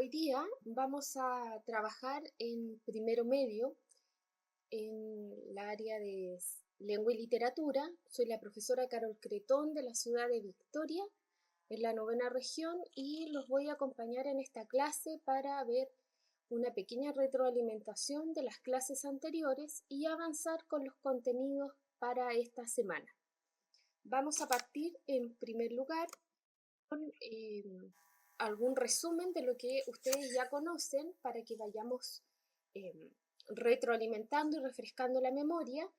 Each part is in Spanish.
Hoy día vamos a trabajar en primero medio en la área de lengua y literatura. Soy la profesora Carol Cretón de la ciudad de Victoria, en la novena región, y los voy a acompañar en esta clase para ver una pequeña retroalimentación de las clases anteriores y avanzar con los contenidos para esta semana. Vamos a partir en primer lugar con algún resumen de lo que ustedes ya conocen para que vayamos retroalimentando y refrescando la memoria.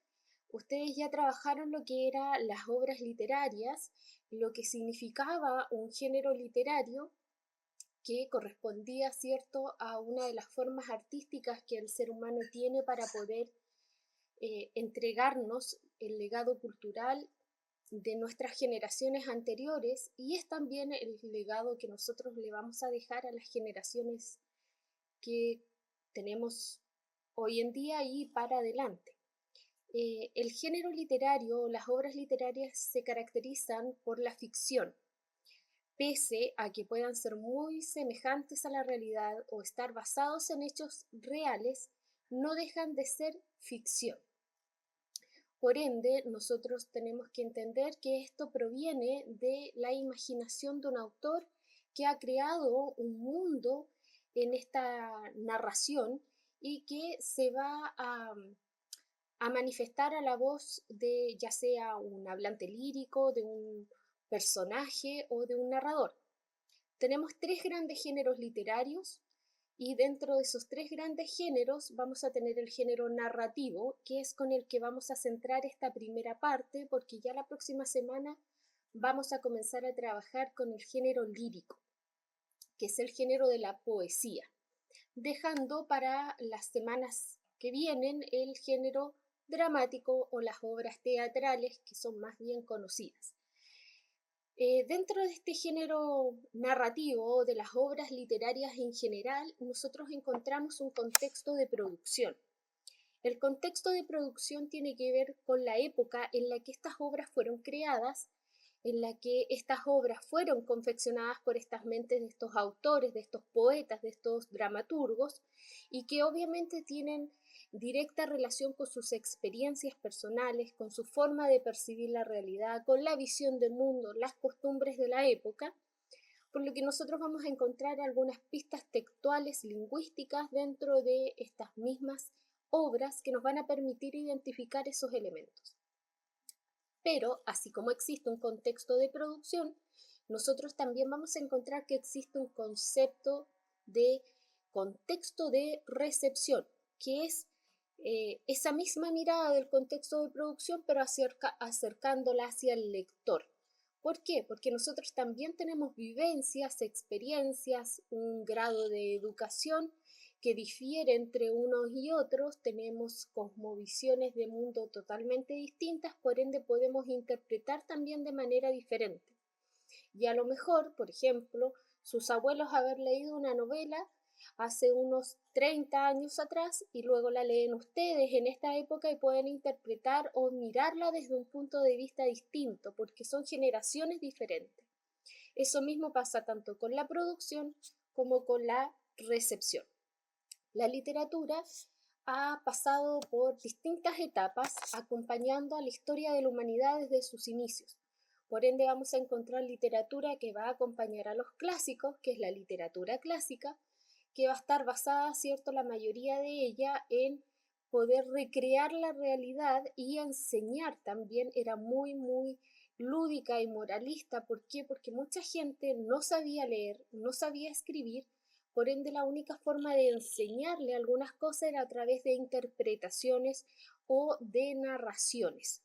Ustedes ya trabajaron lo que eran las obras literarias, lo que significaba un género literario que correspondía, ¿cierto?, a una de las formas artísticas que el ser humano tiene para poder entregarnos el legado cultural de nuestras generaciones anteriores, y es también el legado que nosotros le vamos a dejar a las generaciones que tenemos hoy en día y para adelante. El género literario, las obras literarias se caracterizan por la ficción, pese a que puedan ser muy semejantes a la realidad o estar basados en hechos reales, no dejan de ser ficción. Por ende, nosotros tenemos que entender que esto proviene de la imaginación de un autor que ha creado un mundo en esta narración y que se va a manifestar a la voz de ya sea un hablante lírico, de un personaje o de un narrador. Tenemos tres grandes géneros literarios, y dentro de esos tres grandes géneros vamos a tener el género narrativo, que es con el que vamos a centrar esta primera parte, porque ya la próxima semana vamos a comenzar a trabajar con el género lírico, que es el género de la poesía, dejando para las semanas que vienen el género dramático o las obras teatrales, que son más bien conocidas. Dentro de este género narrativo, de las obras literarias en general, nosotros encontramos un contexto de producción. El contexto de producción tiene que ver con la época en la que estas obras fueron creadas, en la que estas obras fueron confeccionadas por estas mentes de estos autores, de estos poetas, de estos dramaturgos, y que obviamente tienen directa relación con sus experiencias personales, con su forma de percibir la realidad, con la visión del mundo, las costumbres de la época, por lo que nosotros vamos a encontrar algunas pistas textuales lingüísticas dentro de estas mismas obras que nos van a permitir identificar esos elementos. Pero, así como existe un contexto de producción, nosotros también vamos a encontrar que existe un concepto de contexto de recepción, que es esa misma mirada del contexto de producción, pero acercándola hacia el lector. ¿Por qué? Porque nosotros también tenemos vivencias, experiencias, un grado de educación que difiere entre unos y otros, tenemos cosmovisiones de mundo totalmente distintas, por ende podemos interpretar también de manera diferente. Y a lo mejor, por ejemplo, sus abuelos haber leído una novela hace unos 30 años atrás y luego la leen ustedes en esta época y pueden interpretar o mirarla desde un punto de vista distinto, porque son generaciones diferentes. Eso mismo pasa tanto con la producción como con la recepción. La literatura ha pasado por distintas etapas acompañando a la historia de la humanidad desde sus inicios. Por ende vamos a encontrar literatura que va a acompañar a los clásicos, que es la literatura clásica, que va a estar basada, ¿cierto?, la mayoría de ella en poder recrear la realidad y enseñar también. Era muy, muy lúdica y moralista. ¿Por qué? Porque mucha gente no sabía leer, no sabía escribir, por ende la única forma de enseñarle algunas cosas era a través de interpretaciones o de narraciones.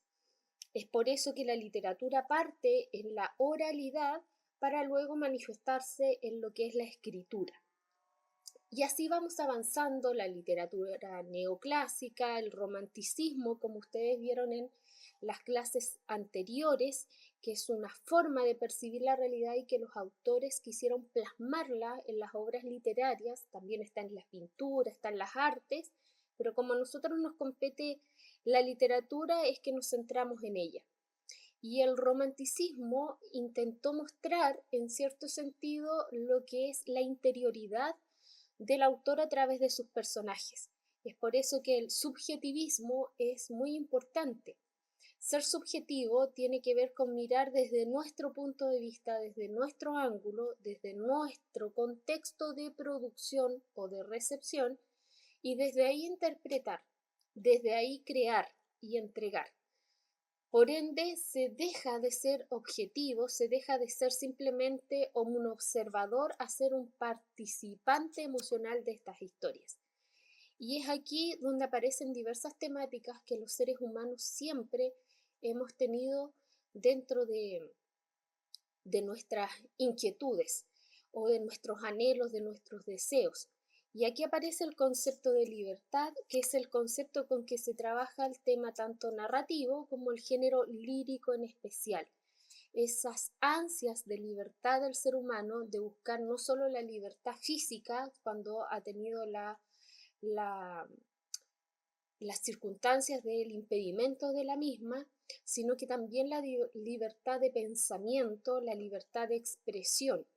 Es por eso que la literatura parte en la oralidad para luego manifestarse en lo que es la escritura. Y así vamos avanzando, la literatura neoclásica, el romanticismo, como ustedes vieron en las clases anteriores, que es una forma de percibir la realidad y que los autores quisieron plasmarla en las obras literarias, también está en las pinturas, está en las artes, pero como a nosotros nos compete la literatura es que nos centramos en ella. Y el romanticismo intentó mostrar en cierto sentido lo que es la interioridad del autor a través de sus personajes. Es por eso que el subjetivismo es muy importante. Ser subjetivo tiene que ver con mirar desde nuestro punto de vista, desde nuestro ángulo, desde nuestro contexto de producción o de recepción, y desde ahí interpretar, desde ahí crear y entregar. Por ende, se deja de ser objetivo, se deja de ser simplemente un observador a ser un participante emocional de estas historias. Y es aquí donde aparecen diversas temáticas que los seres humanos siempre hemos tenido dentro de nuestras inquietudes o de nuestros anhelos, de nuestros deseos. Y aquí aparece el concepto de libertad, que es el concepto con que se trabaja el tema tanto narrativo como el género lírico en especial. Esas ansias de libertad del ser humano, de buscar no solo la libertad física cuando ha tenido las circunstancias del impedimento de la misma, sino que también la libertad de pensamiento, la libertad de expresión.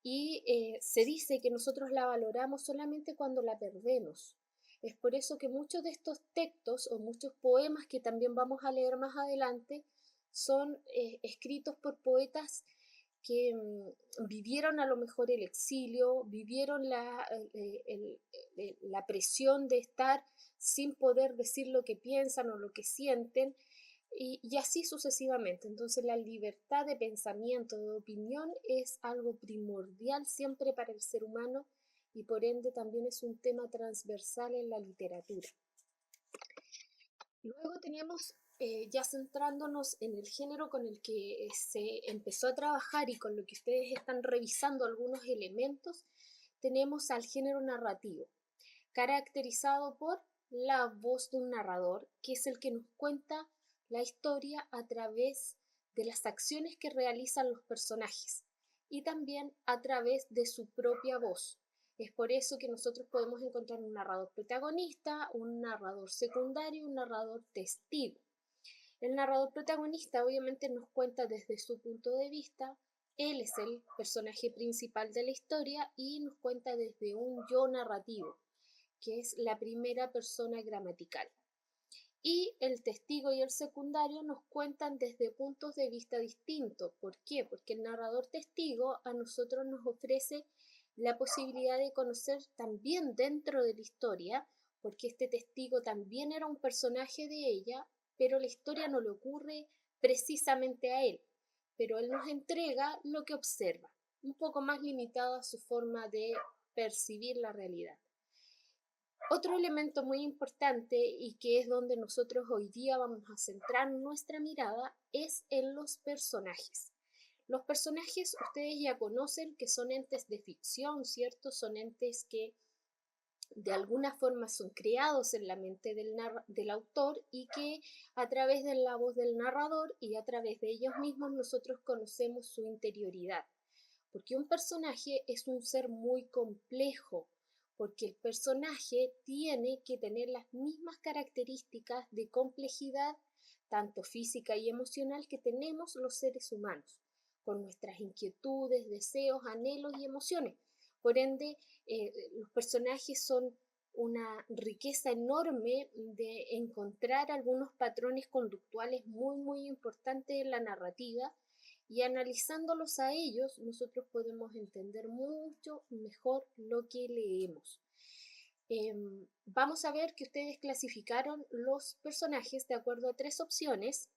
Y se dice que nosotros la valoramos solamente cuando la perdemos. Es por eso que muchos de estos textos o muchos poemas que también vamos a leer más adelante son escritos por poetas que vivieron a lo mejor el exilio, vivieron la presión de estar sin poder decir lo que piensan o lo que sienten, y así sucesivamente. Entonces la libertad de pensamiento, de opinión, es algo primordial siempre para el ser humano y por ende también es un tema transversal en la literatura. Luego tenemos, ya centrándonos en el género con el que se empezó a trabajar y con lo que ustedes están revisando algunos elementos, tenemos al género narrativo, caracterizado por la voz de un narrador, que es el que nos cuenta la historia a través de las acciones que realizan los personajes y también a través de su propia voz. Es por eso que nosotros podemos encontrar un narrador protagonista, un narrador secundario y un narrador testigo. El narrador protagonista obviamente nos cuenta desde su punto de vista, él es el personaje principal de la historia y nos cuenta desde un yo narrativo, que es la primera persona gramatical. Y el testigo y el secundario nos cuentan desde puntos de vista distintos. ¿Por qué? Porque el narrador testigo a nosotros nos ofrece la posibilidad de conocer también dentro de la historia, porque este testigo también era un personaje de ella, pero la historia no le ocurre precisamente a él, pero él nos entrega lo que observa, un poco más limitada su forma de percibir la realidad. Otro elemento muy importante y que es donde nosotros hoy día vamos a centrar nuestra mirada es en los personajes. Los personajes ustedes ya conocen que son entes de ficción, ¿cierto? Son entes que de alguna forma son creados en la mente del autor y que a través de la voz del narrador y a través de ellos mismos nosotros conocemos su interioridad. Porque un personaje es un ser muy complejo, porque el personaje tiene que tener las mismas características de complejidad, tanto física y emocional, que tenemos los seres humanos, con nuestras inquietudes, deseos, anhelos y emociones. Por ende, los personajes son una riqueza enorme de encontrar algunos patrones conductuales muy, muy importantes en la narrativa, y analizándolos a ellos nosotros podemos entender mucho mejor lo que leemos. Vamos a ver que ustedes clasificaron los personajes de acuerdo a 3 opciones.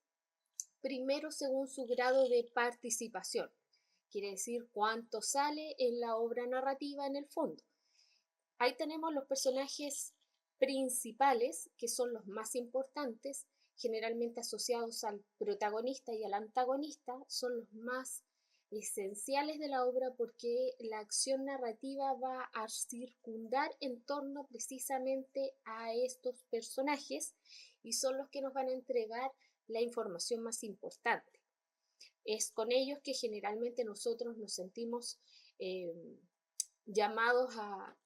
Primero, según su grado de participación, quiere decir cuánto sale en la obra narrativa en el fondo. Ahí tenemos los personajes principales, que son los más importantes, generalmente asociados al protagonista y al antagonista, son los más esenciales de la obra porque la acción narrativa va a circundar en torno precisamente a estos personajes y son los que nos van a entregar la información más importante. Es con ellos que generalmente nosotros nos sentimos llamados a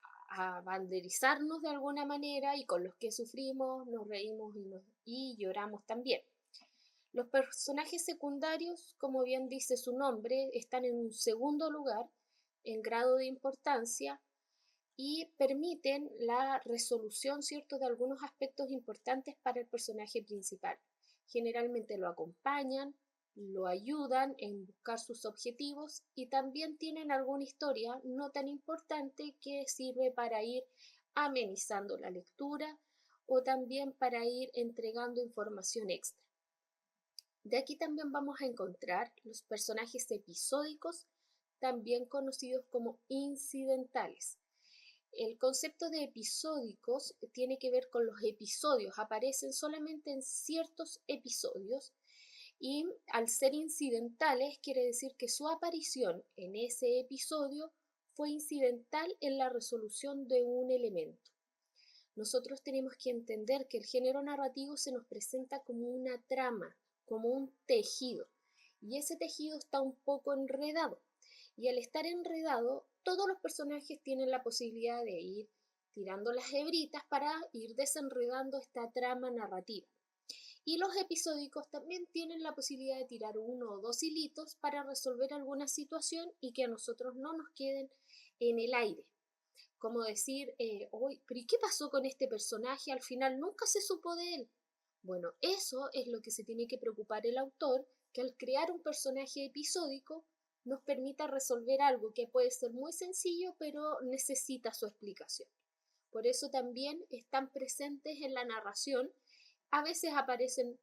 banderizarnos de alguna manera y con los que sufrimos, nos reímos y lloramos también. Los personajes secundarios, como bien dice su nombre, están en un segundo lugar en grado de importancia y permiten la resolución, ¿cierto?, de algunos aspectos importantes para el personaje principal. Generalmente lo acompañan, lo ayudan en buscar sus objetivos y también tienen alguna historia no tan importante que sirve para ir amenizando la lectura o también para ir entregando información extra. De aquí también vamos a encontrar los personajes episódicos, también conocidos como incidentales. El concepto de episódicos tiene que ver con los episodios, aparecen solamente en ciertos episodios y al ser incidentales quiere decir que su aparición en ese episodio fue incidental en la resolución de un elemento. Nosotros tenemos que entender que el género narrativo se nos presenta como una trama, como un tejido, y ese tejido está un poco enredado. Y al estar enredado, todos los personajes tienen la posibilidad de ir tirando las hebritas para ir desenredando esta trama narrativa. Y los episódicos también tienen la posibilidad de tirar uno o dos hilitos para resolver alguna situación y que a nosotros no nos queden en el aire. Como decir, ¿pero y qué pasó con este personaje? Al final nunca se supo de él. Bueno, eso es lo que se tiene que preocupar el autor, que al crear un personaje episódico nos permita resolver algo que puede ser muy sencillo, pero necesita su explicación. Por eso también están presentes en la narración. A veces aparecen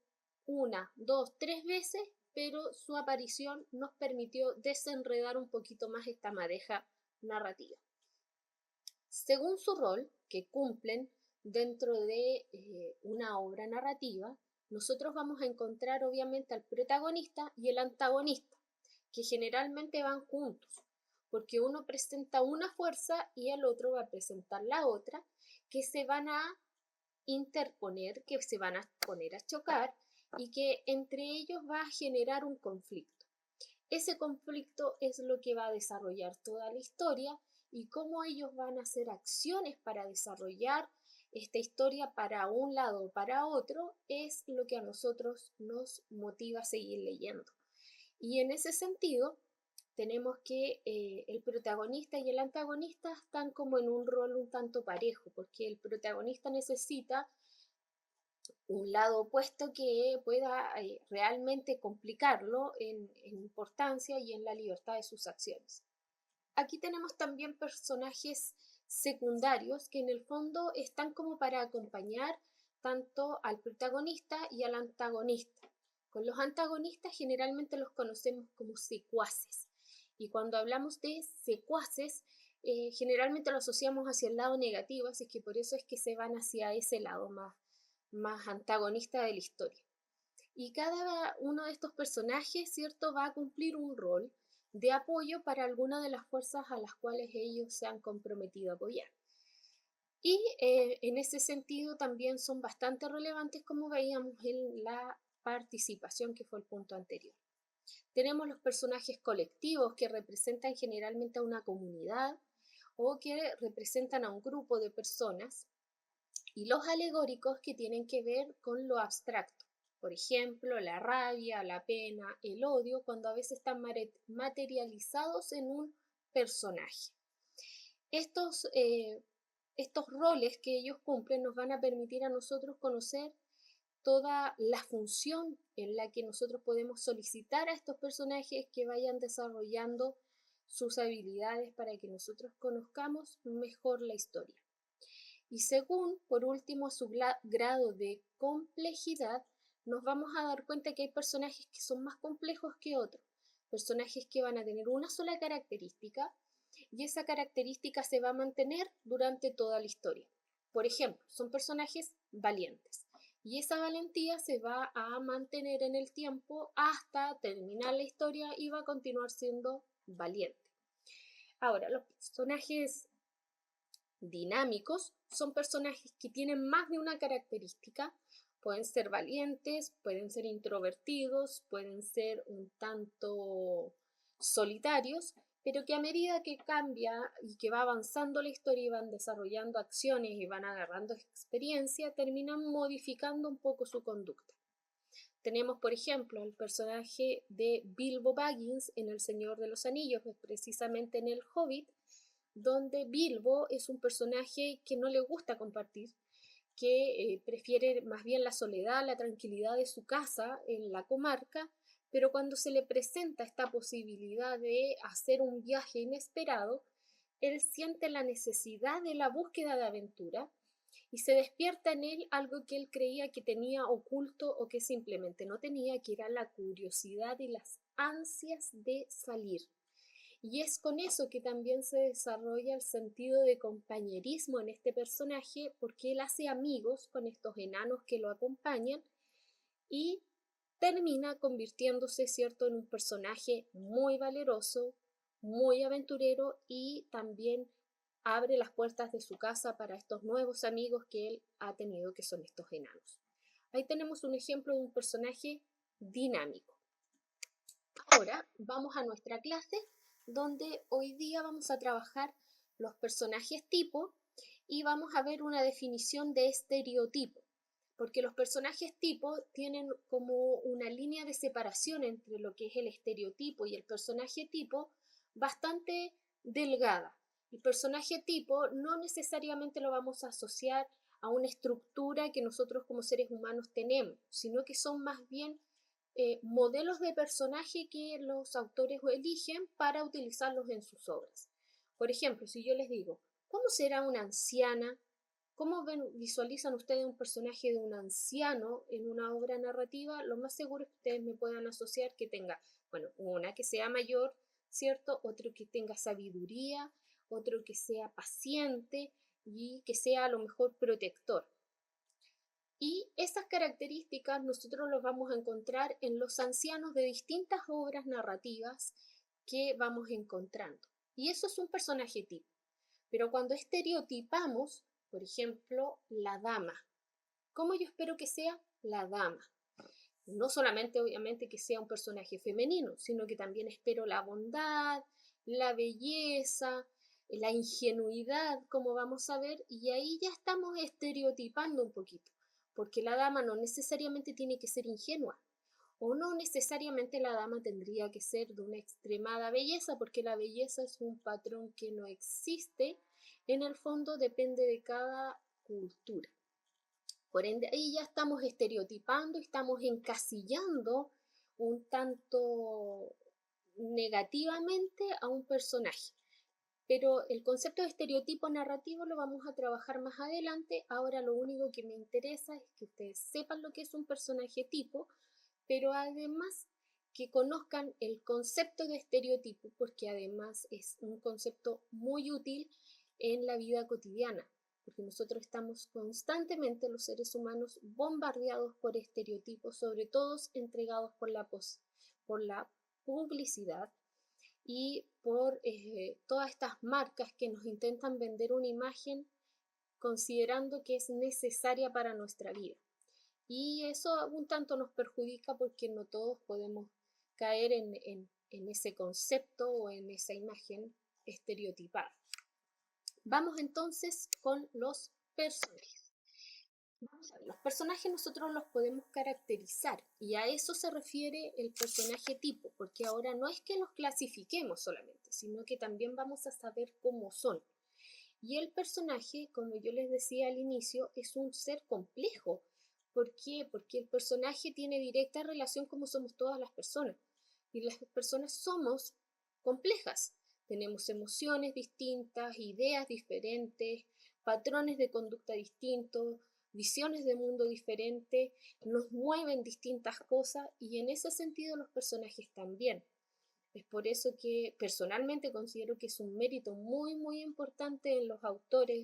una, dos, tres veces, pero su aparición nos permitió desenredar un poquito más esta madeja narrativa. Según su rol que cumplen dentro de una obra narrativa, nosotros vamos a encontrar obviamente al protagonista y el antagonista, que generalmente van juntos, porque uno presenta una fuerza y el otro va a presentar la otra, que se van a interponer, que se van a poner a chocar y que entre ellos va a generar un conflicto. Ese conflicto es lo que va a desarrollar toda la historia y cómo ellos van a hacer acciones para desarrollar esta historia para un lado o para otro es lo que a nosotros nos motiva a seguir leyendo. Y en ese sentido, tenemos que el protagonista y el antagonista están como en un rol un tanto parejo, porque el protagonista necesita un lado opuesto que pueda realmente complicarlo en importancia y en la libertad de sus acciones. Aquí tenemos también personajes secundarios que en el fondo están como para acompañar tanto al protagonista y al antagonista. Con los antagonistas generalmente los conocemos como secuaces. Y cuando hablamos de secuaces, generalmente lo asociamos hacia el lado negativo, así que por eso es que se van hacia ese lado más antagonista de la historia. Y cada uno de estos personajes, ¿cierto?, va a cumplir un rol de apoyo para alguna de las fuerzas a las cuales ellos se han comprometido a apoyar. Y en ese sentido también son bastante relevantes, como veíamos en la participación, que fue el punto anterior. Tenemos los personajes colectivos que representan generalmente a una comunidad o que representan a un grupo de personas, y los alegóricos que tienen que ver con lo abstracto. Por ejemplo, la rabia, la pena, el odio, cuando a veces están materializados en un personaje. Estos roles que ellos cumplen nos van a permitir a nosotros conocer toda la función en la que nosotros podemos solicitar a estos personajes que vayan desarrollando sus habilidades para que nosotros conozcamos mejor la historia. Y según, por último, su grado de complejidad, nos vamos a dar cuenta que hay personajes que son más complejos que otros, personajes que van a tener una sola característica y esa característica se va a mantener durante toda la historia. Por ejemplo, son personajes valientes y esa valentía se va a mantener en el tiempo hasta terminar la historia y va a continuar siendo valiente. Ahora, los personajes dinámicos son personajes que tienen más de una característica. Pueden ser valientes, pueden ser introvertidos, pueden ser un tanto solitarios, pero que a medida que cambia y que va avanzando la historia y van desarrollando acciones y van agarrando experiencia, terminan modificando un poco su conducta. Tenemos, por ejemplo, el personaje de Bilbo Baggins en El Señor de los Anillos, precisamente en El Hobbit. donde Bilbo es un personaje que no le gusta compartir, que prefiere más bien la soledad, la tranquilidad de su casa en la comarca, pero cuando se le presenta esta posibilidad de hacer un viaje inesperado, él siente la necesidad de la búsqueda de aventura y se despierta en él algo que él creía que tenía oculto o que simplemente no tenía, que era la curiosidad y las ansias de salir. Y es con eso que también se desarrolla el sentido de compañerismo en este personaje, porque él hace amigos con estos enanos que lo acompañan y termina convirtiéndose, ¿cierto?, en un personaje muy valeroso, muy aventurero y también abre las puertas de su casa para estos nuevos amigos que él ha tenido, que son estos enanos. Ahí tenemos un ejemplo de un personaje dinámico. Ahora vamos a nuestra clase, donde hoy día vamos a trabajar los personajes tipo y vamos a ver una definición de estereotipo, porque los personajes tipo tienen como una línea de separación entre lo que es el estereotipo y el personaje tipo bastante delgada. El personaje tipo no necesariamente lo vamos a asociar a una estructura que nosotros como seres humanos tenemos, sino que son más bien modelos de personaje que los autores eligen para utilizarlos en sus obras. Por ejemplo, si yo les digo, ¿cómo será una anciana? ¿Cómo visualizan ustedes un personaje de un anciano en una obra narrativa? Lo más seguro es que ustedes me puedan asociar que tenga, bueno, una que sea mayor, ¿cierto? Otro que tenga sabiduría, otro que sea paciente y que sea a lo mejor protector. Y esas características nosotros los vamos a encontrar en los ancianos de distintas obras narrativas que vamos encontrando. Y eso es un personaje tipo. Pero cuando estereotipamos, por ejemplo, la dama, ¿cómo yo espero que sea la dama? No solamente obviamente que sea un personaje femenino, sino que también espero la bondad, la belleza, la ingenuidad, como vamos a ver, y ahí ya estamos estereotipando un poquito, porque la dama no necesariamente tiene que ser ingenua, o no necesariamente la dama tendría que ser de una extremada belleza, porque la belleza es un patrón que no existe, en el fondo depende de cada cultura. Por ende, ahí ya estamos estereotipando, estamos encasillando un tanto negativamente a un personaje. Pero el concepto de estereotipo narrativo lo vamos a trabajar más adelante. Ahora lo único que me interesa es que ustedes sepan lo que es un personaje tipo, pero además que conozcan el concepto de estereotipo, porque además es un concepto muy útil en la vida cotidiana, porque nosotros estamos constantemente, los seres humanos, bombardeados por estereotipos, sobre todo entregados por la publicidad y por todas estas marcas que nos intentan vender una imagen considerando que es necesaria para nuestra vida. Y eso un tanto nos perjudica porque no todos podemos caer en ese concepto o en esa imagen estereotipada. Vamos entonces con los personajes. Vamos a ver, los personajes nosotros los podemos caracterizar y a eso se refiere el personaje tipo, porque ahora no es que los clasifiquemos solamente, sino que también vamos a saber cómo son. Y el personaje, como yo les decía al inicio, es un ser complejo. ¿Por qué? Porque el personaje tiene directa relación como somos todas las personas. Y las personas somos complejas. Tenemos emociones distintas, ideas diferentes, patrones de conducta distintos, visiones de mundo diferentes, nos mueven distintas cosas y en ese sentido los personajes también. Es por eso que personalmente considero que es un mérito muy, muy importante en los autores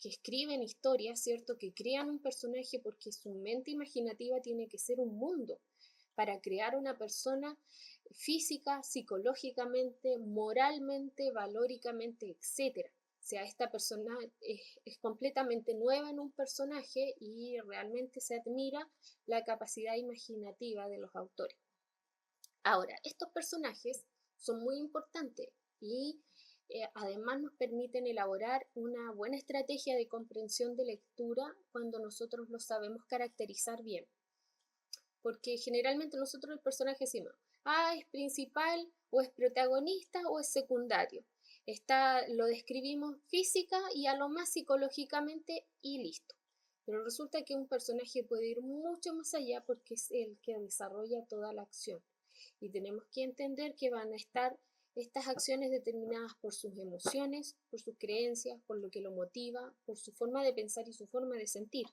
que escriben historias, ¿cierto? Que crean un personaje porque su mente imaginativa tiene que ser un mundo para crear una persona física, psicológicamente, moralmente, valóricamente, etc. O sea, esta persona es completamente nueva en un personaje y realmente se admira la capacidad imaginativa de los autores. Ahora, estos personajes son muy importantes y además nos permiten elaborar una buena estrategia de comprensión de lectura cuando nosotros los sabemos caracterizar bien. Porque generalmente nosotros el personaje decimos, es principal o es protagonista o es secundario. Lo describimos física y a lo más psicológicamente y listo. Pero resulta que un personaje puede ir mucho más allá porque es el que desarrolla toda la acción. Y tenemos que entender que van a estar estas acciones determinadas por sus emociones, por sus creencias, por lo que lo motiva, por su forma de pensar y su forma de sentir.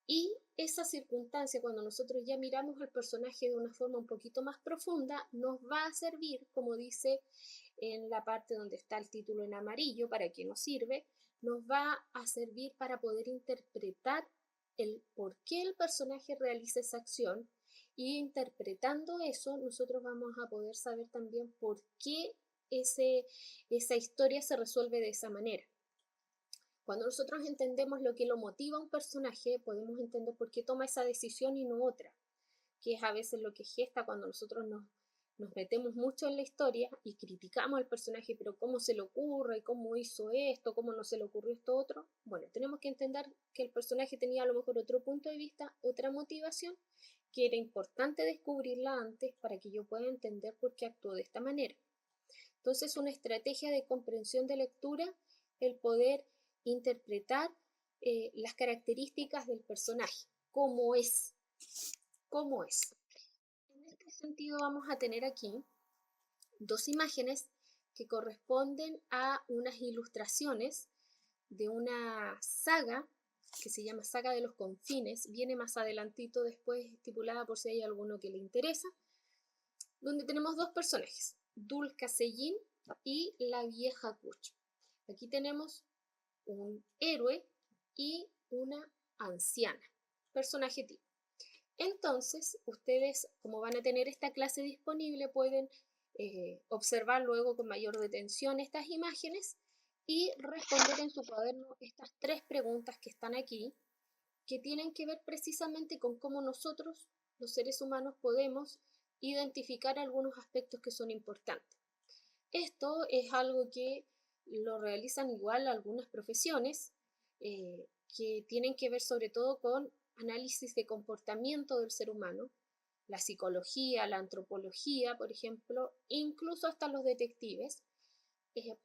Y esa circunstancia, cuando nosotros ya miramos al personaje de una forma un poquito más profunda, nos va a servir, como dice en la parte donde está el título en amarillo, para qué nos sirve, nos va a servir para poder interpretar el por qué el personaje realiza esa acción, y interpretando eso nosotros vamos a poder saber también por qué esa historia se resuelve de esa manera. Cuando nosotros entendemos lo que lo motiva a un personaje, podemos entender por qué toma esa decisión y no otra, que es a veces lo que gesta cuando nosotros nos metemos mucho en la historia y criticamos al personaje, pero cómo se le ocurre, cómo hizo esto, cómo no se le ocurrió esto otro. Bueno, tenemos que entender que el personaje tenía a lo mejor otro punto de vista, otra motivación, que era importante descubrirla antes para que yo pueda entender por qué actuó de esta manera. Entonces, una estrategia de comprensión de lectura, el poder interpretar las características del personaje, cómo es, cómo es. En este sentido vamos a tener aquí dos imágenes que corresponden a unas ilustraciones de una saga que se llama Saga de los Confines, viene más adelantito después estipulada por si hay alguno que le interesa, donde tenemos dos personajes, Dulca Sellín y la vieja Kuch. Aquí tenemos un héroe y una anciana, personaje tipo. Entonces, ustedes, como van a tener esta clase disponible, pueden observar luego con mayor detención estas imágenes y responder en su cuaderno estas tres preguntas que están aquí, que tienen que ver precisamente con cómo nosotros, los seres humanos, podemos identificar algunos aspectos que son importantes. Esto es algo que lo realizan igual algunas profesiones que tienen que ver sobre todo con análisis de comportamiento del ser humano, la psicología, la antropología, por ejemplo, incluso hasta los detectives.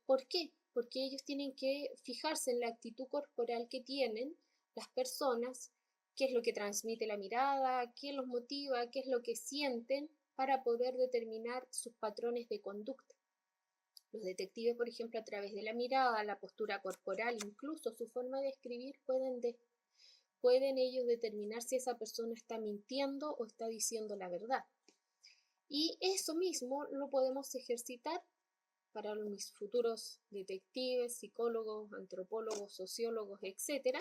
¿Por qué? Porque ellos tienen que fijarse en la actitud corporal que tienen las personas, qué es lo que transmite la mirada, qué los motiva, qué es lo que sienten para poder determinar sus patrones de conducta. Los detectives, por ejemplo, a través de la mirada, la postura corporal, incluso su forma de escribir, pueden ellos determinar si esa persona está mintiendo o está diciendo la verdad. Y eso mismo lo podemos ejercitar para mis futuros detectives, psicólogos, antropólogos, sociólogos, etc.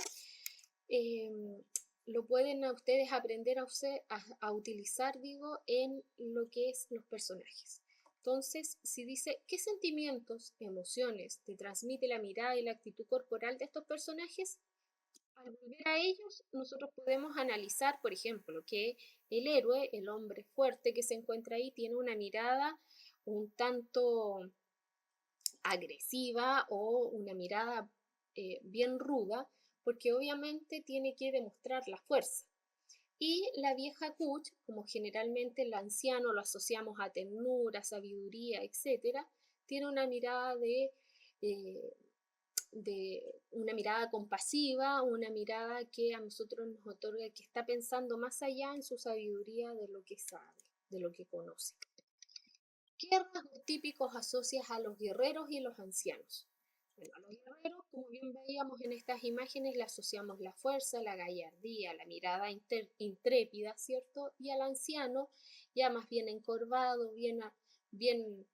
Lo pueden a ustedes aprender a utilizar, digo, en lo que es los personajes. Entonces, si dice, ¿qué sentimientos, emociones te transmite la mirada y la actitud corporal de estos personajes? Al volver a ellos, nosotros podemos analizar, por ejemplo, que el héroe, el hombre fuerte que se encuentra ahí, tiene una mirada un tanto agresiva o una mirada bien ruda, porque obviamente tiene que demostrar la fuerza. Y la vieja Kuch, como generalmente el anciano lo asociamos a ternura, sabiduría, etc., tiene una mirada de una mirada compasiva, una mirada que a nosotros nos otorga que está pensando más allá en su sabiduría de lo que sabe, de lo que conoce. ¿Qué rasgos típicos asocias a los guerreros y los ancianos? Bueno, a los guerreros, como bien veíamos en estas imágenes, le asociamos la fuerza, la gallardía, la mirada intrépida, ¿cierto? Y al anciano, ya más bien encorvado, bien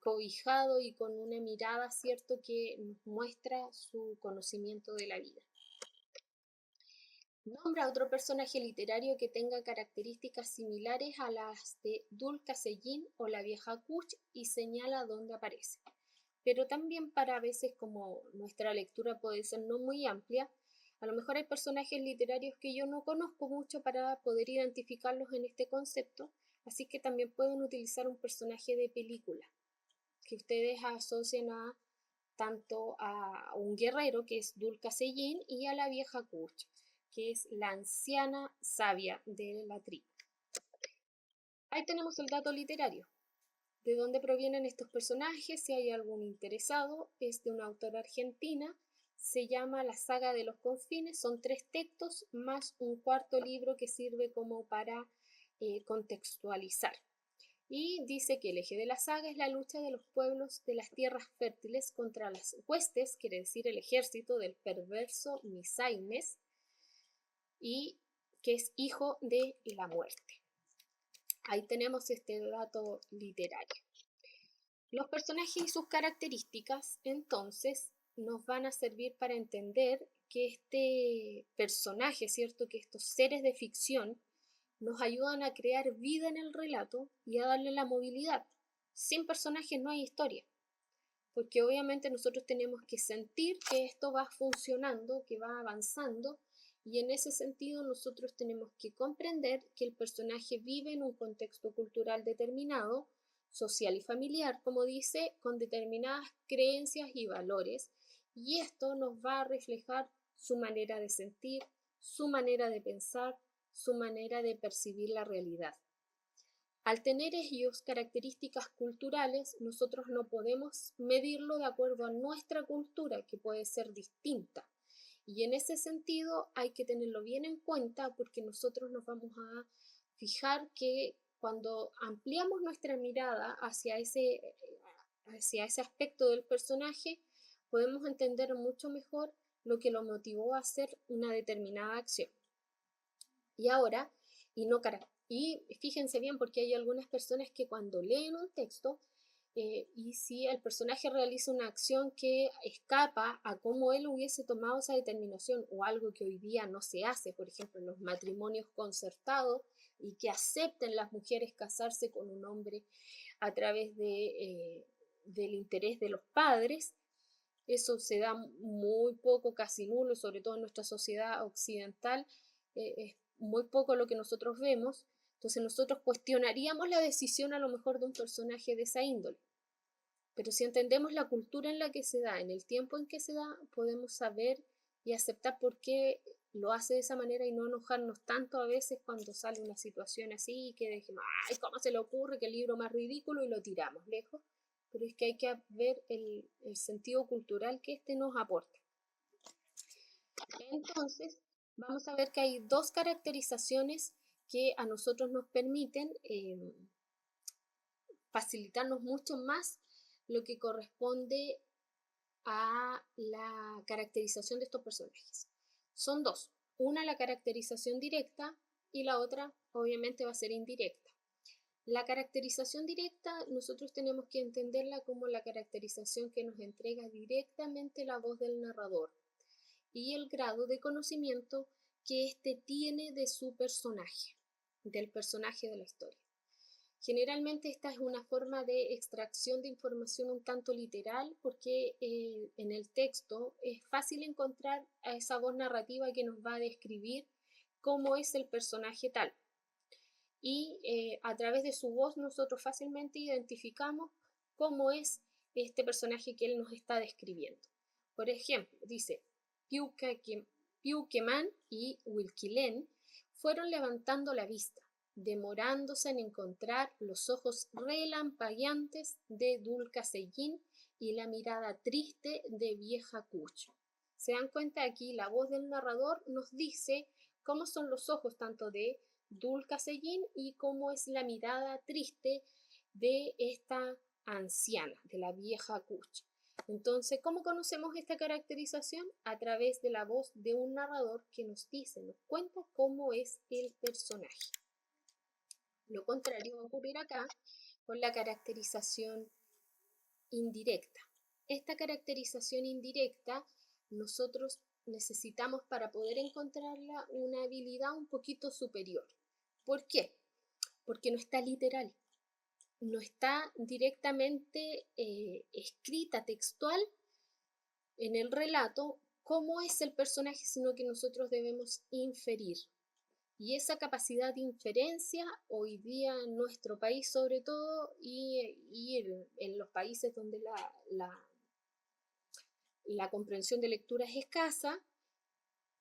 cobijado y con una mirada, ¿cierto?, que nos muestra su conocimiento de la vida. Nombra otro personaje literario que tenga características similares a las de Dulca Sellín o la vieja Kuch y señala dónde aparece. Pero también para veces, como nuestra lectura puede ser no muy amplia, a lo mejor hay personajes literarios que yo no conozco mucho para poder identificarlos en este concepto, así que también pueden utilizar un personaje de película que ustedes asocian tanto a un guerrero, que es Dulca Sellín, y a la vieja Kuch, que es la anciana sabia de la tribu. Ahí tenemos el dato literario. ¿De dónde provienen estos personajes? Si hay algún interesado, es de una autora argentina, se llama La Saga de los Confines, son 3 textos más un cuarto libro que sirve como para contextualizar. Y dice que el eje de la saga es la lucha de los pueblos de las tierras fértiles contra las huestes, quiere decir el ejército del perverso Misaines, y que es hijo de la muerte. Ahí tenemos este dato literario. Los personajes y sus características, entonces, nos van a servir para entender que este personaje, ¿cierto? Que estos seres de ficción nos ayudan a crear vida en el relato y a darle la movilidad. Sin personajes no hay historia, porque obviamente nosotros tenemos que sentir que esto va funcionando, que va avanzando, y en ese sentido nosotros tenemos que comprender que el personaje vive en un contexto cultural determinado, social y familiar, como dice, con determinadas creencias y valores, y esto nos va a reflejar su manera de sentir, su manera de pensar, su manera de percibir la realidad. Al tener ellos características culturales, nosotros no podemos medirlo de acuerdo a nuestra cultura, que puede ser distinta. Y en ese sentido hay que tenerlo bien en cuenta porque nosotros nos vamos a fijar que cuando ampliamos nuestra mirada hacia ese aspecto del personaje, podemos entender mucho mejor lo que lo motivó a hacer una determinada acción. Y ahora, y fíjense bien porque hay algunas personas que cuando leen un texto y si el personaje realiza una acción que escapa a cómo él hubiese tomado esa determinación o algo que hoy día no se hace, por ejemplo, en los matrimonios concertados y que acepten las mujeres casarse con un hombre a través del interés de los padres, eso se da muy poco, casi nulo, sobre todo en nuestra sociedad occidental, es muy poco lo que nosotros vemos, entonces nosotros cuestionaríamos la decisión a lo mejor de un personaje de esa índole. Pero si entendemos la cultura en la que se da, en el tiempo en que se da, podemos saber y aceptar por qué lo hace de esa manera y no enojarnos tanto a veces cuando sale una situación así y que dijimos, ay, ¿cómo se le ocurre? Que el libro más ridículo y lo tiramos lejos. Pero es que hay que ver el sentido cultural que este nos aporta. Entonces, vamos a ver que hay 2 caracterizaciones que a nosotros nos permiten facilitarnos mucho más lo que corresponde a la caracterización de estos personajes. Son 2. Una, la caracterización directa, y la otra, obviamente, va a ser indirecta. La caracterización directa nosotros tenemos que entenderla como la caracterización que nos entrega directamente la voz del narrador y el grado de conocimiento que éste tiene de su personaje, del personaje de la historia. Generalmente esta es una forma de extracción de información un tanto literal porque en el texto es fácil encontrar a esa voz narrativa que nos va a describir cómo es el personaje tal. Y a través de su voz nosotros fácilmente identificamos cómo es este personaje que él nos está describiendo. Por ejemplo, dice, Piuqueman y Wilquilén fueron levantando la vista, demorándose en encontrar los ojos relampagueantes de Dulcasellín y la mirada triste de Vieja Cucho. ¿Se dan cuenta? Aquí la voz del narrador nos dice cómo son los ojos tanto de Dulcasellín y cómo es la mirada triste de esta anciana, de la Vieja Cucho. Entonces, ¿cómo conocemos esta caracterización? A través de la voz de un narrador que nos dice, nos cuenta cómo es el personaje. Lo contrario va a ocurrir acá con la caracterización indirecta. Esta caracterización indirecta nosotros necesitamos para poder encontrarla una habilidad un poquito superior. ¿Por qué? Porque no está literal, no está directamente escrita textual en el relato cómo es el personaje, sino que nosotros debemos inferir. Y esa capacidad de inferencia hoy día en nuestro país sobre todo y en los países donde la comprensión de lectura es escasa,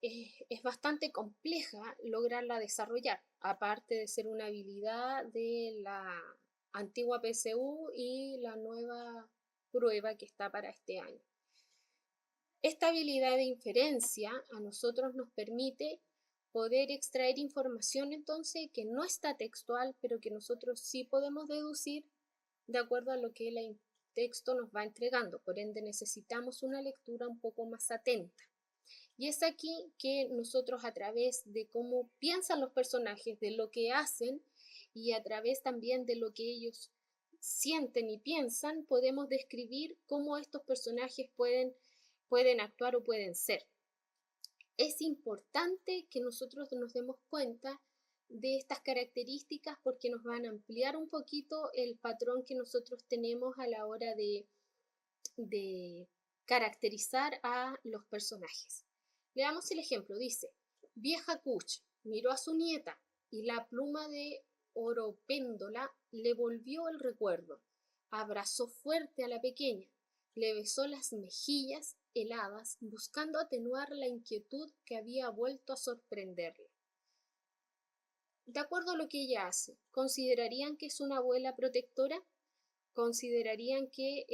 es bastante compleja lograrla desarrollar, aparte de ser una habilidad antigua PSU y la nueva prueba que está para este año. Esta habilidad de inferencia a nosotros nos permite poder extraer información entonces que no está textual, pero que nosotros sí podemos deducir de acuerdo a lo que el texto nos va entregando. Por ende, necesitamos una lectura un poco más atenta. Y es aquí que nosotros, a través de cómo piensan los personajes, de lo que hacen y a través también de lo que ellos sienten y piensan, podemos describir cómo estos personajes pueden actuar o pueden ser. Es importante que nosotros nos demos cuenta de estas características porque nos van a ampliar un poquito el patrón que nosotros tenemos a la hora de caracterizar a los personajes. Leamos el ejemplo. Dice: vieja Kuch miró a su nieta y la pluma de Oropéndola le volvió el recuerdo. Abrazó fuerte a la pequeña, le besó las mejillas heladas, buscando atenuar la inquietud que había vuelto a sorprenderle. De acuerdo a lo que ella hace, ¿considerarían que es una abuela protectora? ¿Considerarían que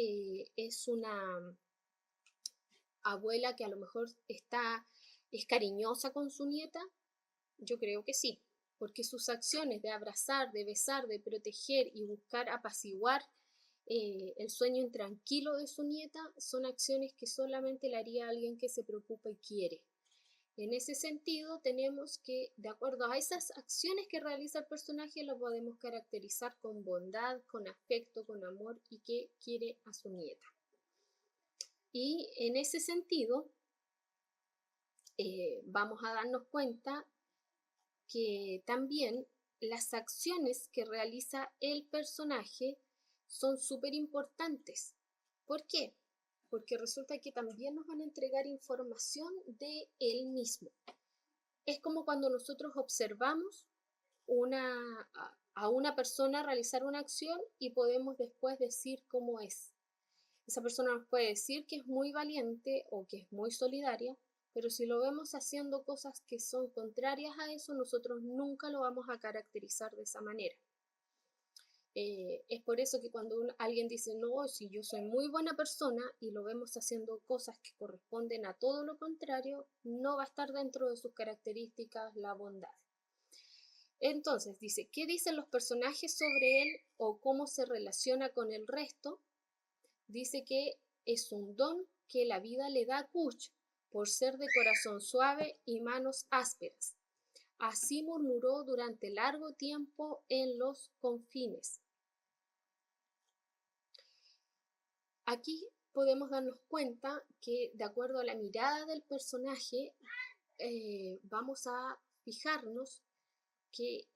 es una abuela que a lo mejor es cariñosa con su nieta? Yo creo que sí, porque sus acciones de abrazar, de besar, de proteger y buscar apaciguar el sueño intranquilo de su nieta son acciones que solamente le haría a alguien que se preocupa y quiere. En ese sentido, tenemos que, de acuerdo a esas acciones que realiza el personaje, lo podemos caracterizar con bondad, con afecto, con amor y que quiere a su nieta. Y en ese sentido, vamos a darnos cuenta que también las acciones que realiza el personaje son súper importantes. ¿Por qué? Porque resulta que también nos van a entregar información de él mismo. Es como cuando nosotros observamos a una persona realizar una acción y podemos después decir cómo es. Esa persona nos puede decir que es muy valiente o que es muy solidaria, pero si lo vemos haciendo cosas que son contrarias a eso, nosotros nunca lo vamos a caracterizar de esa manera. Es por eso que cuando alguien dice, no, si yo soy muy buena persona y lo vemos haciendo cosas que corresponden a todo lo contrario, no va a estar dentro de sus características la bondad. Entonces dice, ¿qué dicen los personajes sobre él o cómo se relaciona con el resto? Dice que es un don que la vida le da a Kuch por ser de corazón suave y manos ásperas. Así murmuró durante largo tiempo en los confines. Aquí podemos darnos cuenta que, de acuerdo a la mirada del personaje, vamos a fijarnos que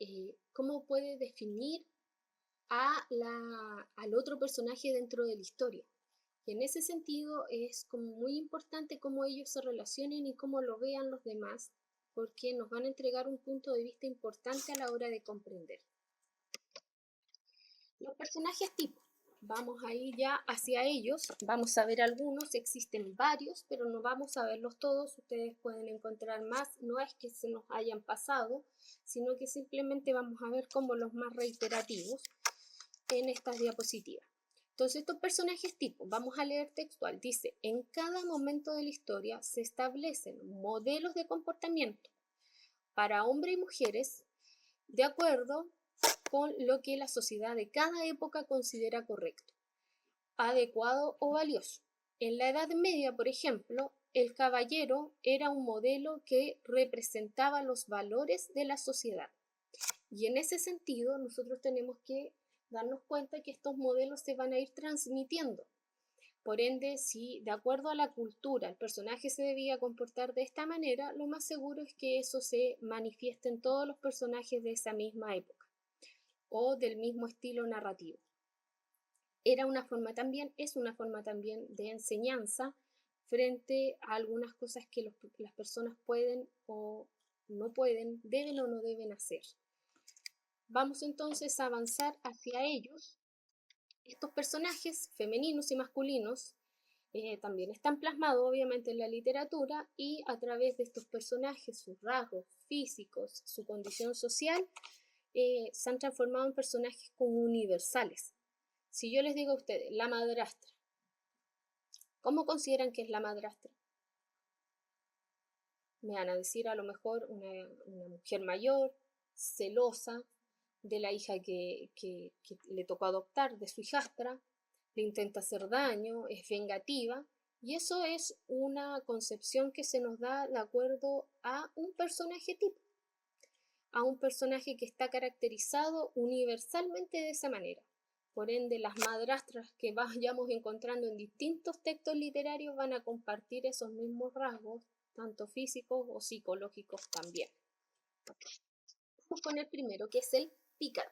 cómo puede definir al otro personaje dentro de la historia. Y en ese sentido es como muy importante cómo ellos se relacionen y cómo lo vean los demás, porque nos van a entregar un punto de vista importante a la hora de comprender. Los personajes tipo. Vamos a ir ya hacia ellos, vamos a ver algunos, existen varios, pero no vamos a verlos todos, ustedes pueden encontrar más, no es que se nos hayan pasado, sino que simplemente vamos a ver como los más reiterativos en estas diapositivas. Entonces, estos personajes tipo, vamos a leer textual, dice, en cada momento de la historia se establecen modelos de comportamiento para hombres y mujeres de acuerdo con lo que la sociedad de cada época considera correcto, adecuado o valioso. En la Edad Media, por ejemplo, el caballero era un modelo que representaba los valores de la sociedad. Y en ese sentido, nosotros tenemos que darnos cuenta que estos modelos se van a ir transmitiendo. Por ende, si de acuerdo a la cultura el personaje se debía comportar de esta manera, lo más seguro es que eso se manifieste en todos los personajes de esa misma época o del mismo estilo narrativo. Es una forma también de enseñanza frente a algunas cosas que las personas pueden o no pueden, deben o no deben hacer. Vamos entonces a avanzar hacia ellos. Estos personajes femeninos y masculinos también están plasmados obviamente en la literatura y a través de estos personajes, sus rasgos físicos, su condición social, se han transformado en personajes como universales. Si yo les digo a ustedes, la madrastra, ¿cómo consideran que es la madrastra? Me van a decir a lo mejor una mujer mayor, celosa de la hija que le tocó adoptar, de su hijastra, le intenta hacer daño, es vengativa, y eso es una concepción que se nos da de acuerdo a un personaje tipo, a un personaje que está caracterizado universalmente de esa manera. Por ende, las madrastras que vayamos encontrando en distintos textos literarios van a compartir esos mismos rasgos, tanto físicos o psicológicos también. Vamos con el primero, que es el pícaro.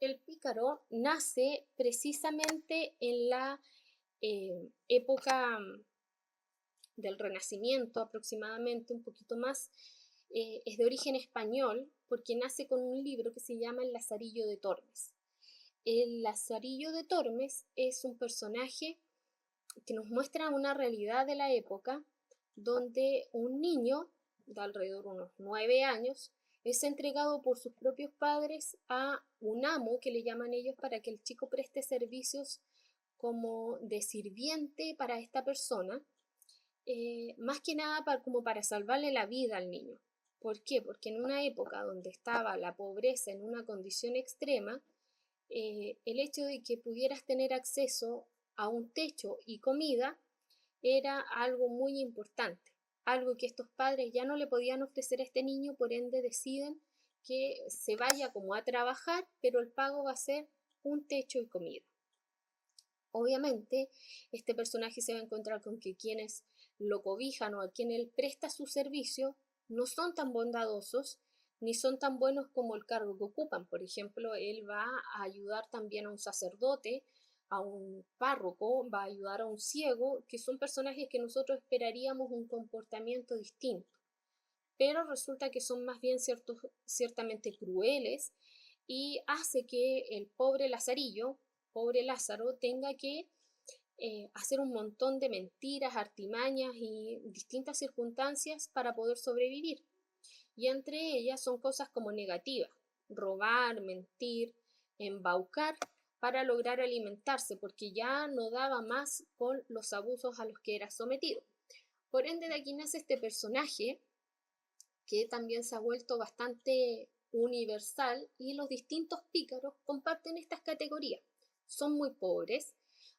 El pícaro nace precisamente en la época del Renacimiento, aproximadamente un poquito más. Es de origen español porque nace con un libro que se llama El Lazarillo de Tormes. El Lazarillo de Tormes es un personaje que nos muestra una realidad de la época donde un niño de alrededor de unos 9 años es entregado por sus propios padres a un amo, que le llaman ellos, para que el chico preste servicios como de sirviente para esta persona, más que nada como para salvarle la vida al niño. ¿Por qué? Porque en una época donde estaba la pobreza en una condición extrema, el hecho de que pudieras tener acceso a un techo y comida era algo muy importante, algo que estos padres ya no le podían ofrecer a este niño, por ende deciden que se vaya como a trabajar, pero el pago va a ser un techo y comida. Obviamente, este personaje se va a encontrar con que quienes lo cobijan o a quien él presta su servicio no son tan bondadosos ni son tan buenos como el cargo que ocupan. Por ejemplo, él va a ayudar también a un sacerdote, a un párroco, va a ayudar a un ciego, que son personajes que nosotros esperaríamos un comportamiento distinto. Pero resulta que son más bien ciertamente crueles y hace que el pobre Lazarillo, pobre Lázaro, tenga que hacer un montón de mentiras, artimañas y distintas circunstancias para poder sobrevivir. Y entre ellas son cosas como negativas: robar, mentir, embaucar para lograr alimentarse, porque ya no daba más con los abusos a los que era sometido. Por ende, de aquí nace este personaje que también se ha vuelto bastante universal, y los distintos pícaros comparten estas categorías. Son muy pobres,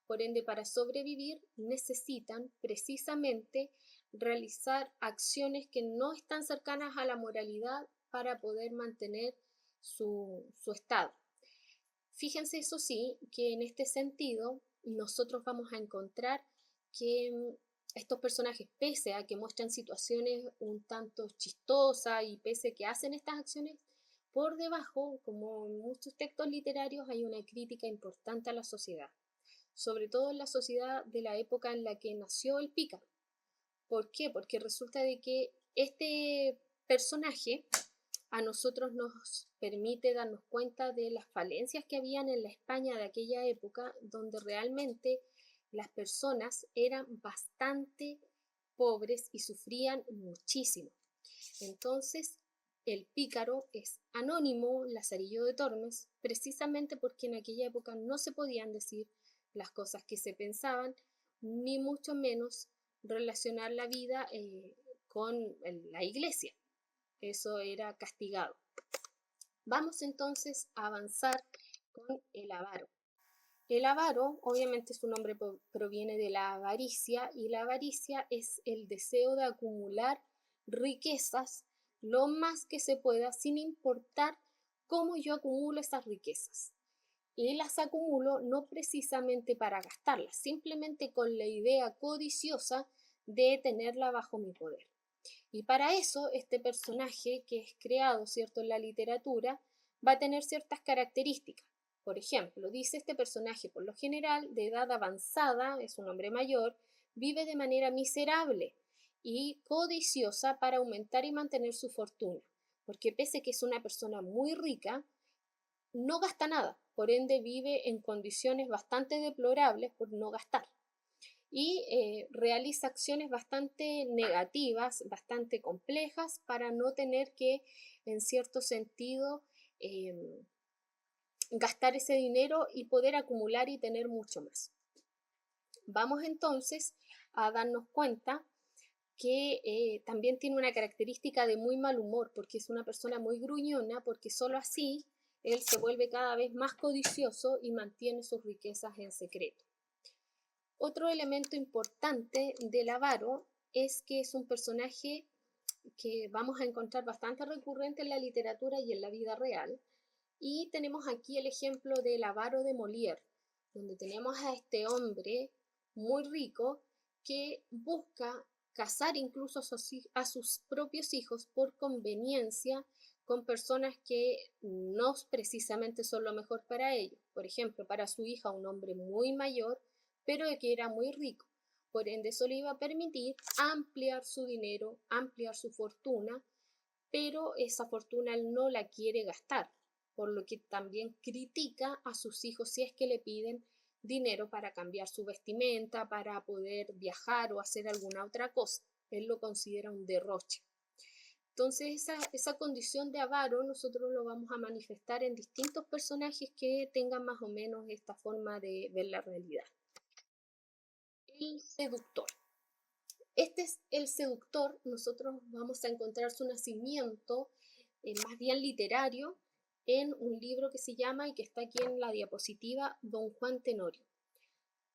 por ende para sobrevivir necesitan precisamente realizar acciones que no están cercanas a la moralidad para poder mantener su estado. Fíjense, eso sí, que en este sentido nosotros vamos a encontrar que estos personajes, pese a que muestran situaciones un tanto chistosas y pese a que hacen estas acciones, por debajo, como en muchos textos literarios, hay una crítica importante a la sociedad, sobre todo en la sociedad de la época en la que nació el pícaro. ¿Por qué? Porque resulta de que este personaje a nosotros nos permite darnos cuenta de las falencias que habían en la España de aquella época, donde realmente las personas eran bastante pobres y sufrían muchísimo. Entonces, el pícaro es anónimo, Lazarillo de Tormes, precisamente porque en aquella época no se podían decir las cosas que se pensaban, ni mucho menos relacionar la vida con la iglesia. Eso era castigado. Vamos entonces a avanzar con el avaro. El avaro, obviamente su nombre proviene de la avaricia, y la avaricia es el deseo de acumular riquezas lo más que se pueda, sin importar cómo yo acumulo esas riquezas. Y las acumulo no precisamente para gastarlas, simplemente con la idea codiciosa de tenerla bajo mi poder. Y para eso, este personaje que es creado, ¿cierto?, en la literatura, va a tener ciertas características. Por ejemplo, dice este personaje, por lo general, de edad avanzada, es un hombre mayor, vive de manera miserable y codiciosa para aumentar y mantener su fortuna, porque pese a que es una persona muy rica, no gasta nada, por ende vive en condiciones bastante deplorables por no gastar. Y realiza acciones bastante negativas, bastante complejas, para no tener que, en cierto sentido, gastar ese dinero y poder acumular y tener mucho más. Vamos entonces a darnos cuenta que también tiene una característica de muy mal humor, porque es una persona muy gruñona, porque solo así él se vuelve cada vez más codicioso y mantiene sus riquezas en secreto. Otro elemento importante del avaro es que es un personaje que vamos a encontrar bastante recurrente en la literatura y en la vida real. Y tenemos aquí el ejemplo del avaro de Molière, donde tenemos a este hombre muy rico que busca casar incluso a sus propios hijos por conveniencia con personas que no precisamente son lo mejor para ellos. Por ejemplo, para su hija un hombre muy mayor, pero que era muy rico. Por ende, eso le iba a permitir ampliar su dinero, ampliar su fortuna, pero esa fortuna él no la quiere gastar, por lo que también critica a sus hijos si es que le piden dinero para cambiar su vestimenta, para poder viajar o hacer alguna otra cosa. Él lo considera un derroche. Entonces esa condición de avaro nosotros lo vamos a manifestar en distintos personajes que tengan más o menos esta forma de ver la realidad. El seductor. Este es el seductor. Nosotros vamos a encontrar su nacimiento más bien literario en un libro que se llama, y que está aquí en la diapositiva, Don Juan Tenorio.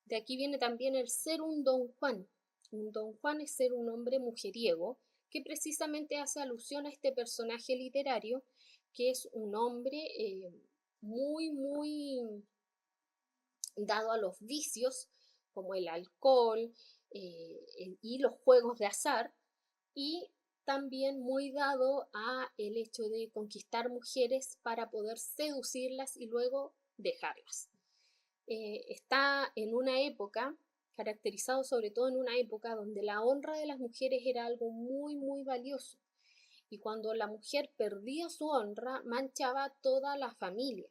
De aquí viene también el ser un Don Juan. Un Don Juan es ser un hombre mujeriego, que precisamente hace alusión a este personaje literario, que es un hombre muy dado a los vicios, como el alcohol y los juegos de azar, y también muy dado a el hecho de conquistar mujeres para poder seducirlas y luego dejarlas. Está en una época, caracterizado sobre todo en una época donde la honra de las mujeres era algo muy valioso, y cuando la mujer perdía su honra manchaba toda la familia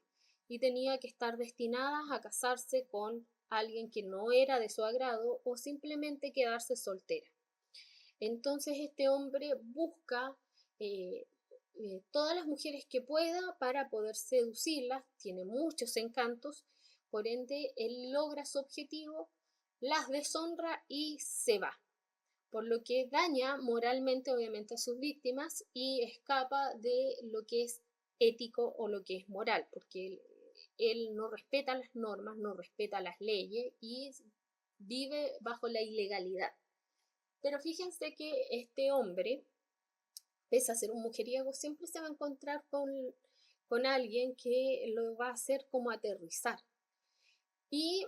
y tenía que estar destinada a casarse con alguien que no era de su agrado o simplemente quedarse soltera. Entonces este hombre busca todas las mujeres que pueda para poder seducirlas, tiene muchos encantos, por ende él logra su objetivo, las deshonra y se va, por lo que daña moralmente obviamente a sus víctimas y escapa de lo que es ético o lo que es moral, porque él no respeta las normas, no respeta las leyes y vive bajo la ilegalidad. Pero fíjense que este hombre, pese a ser un mujeriego, siempre se va a encontrar con alguien que lo va a hacer como aterrizar. Y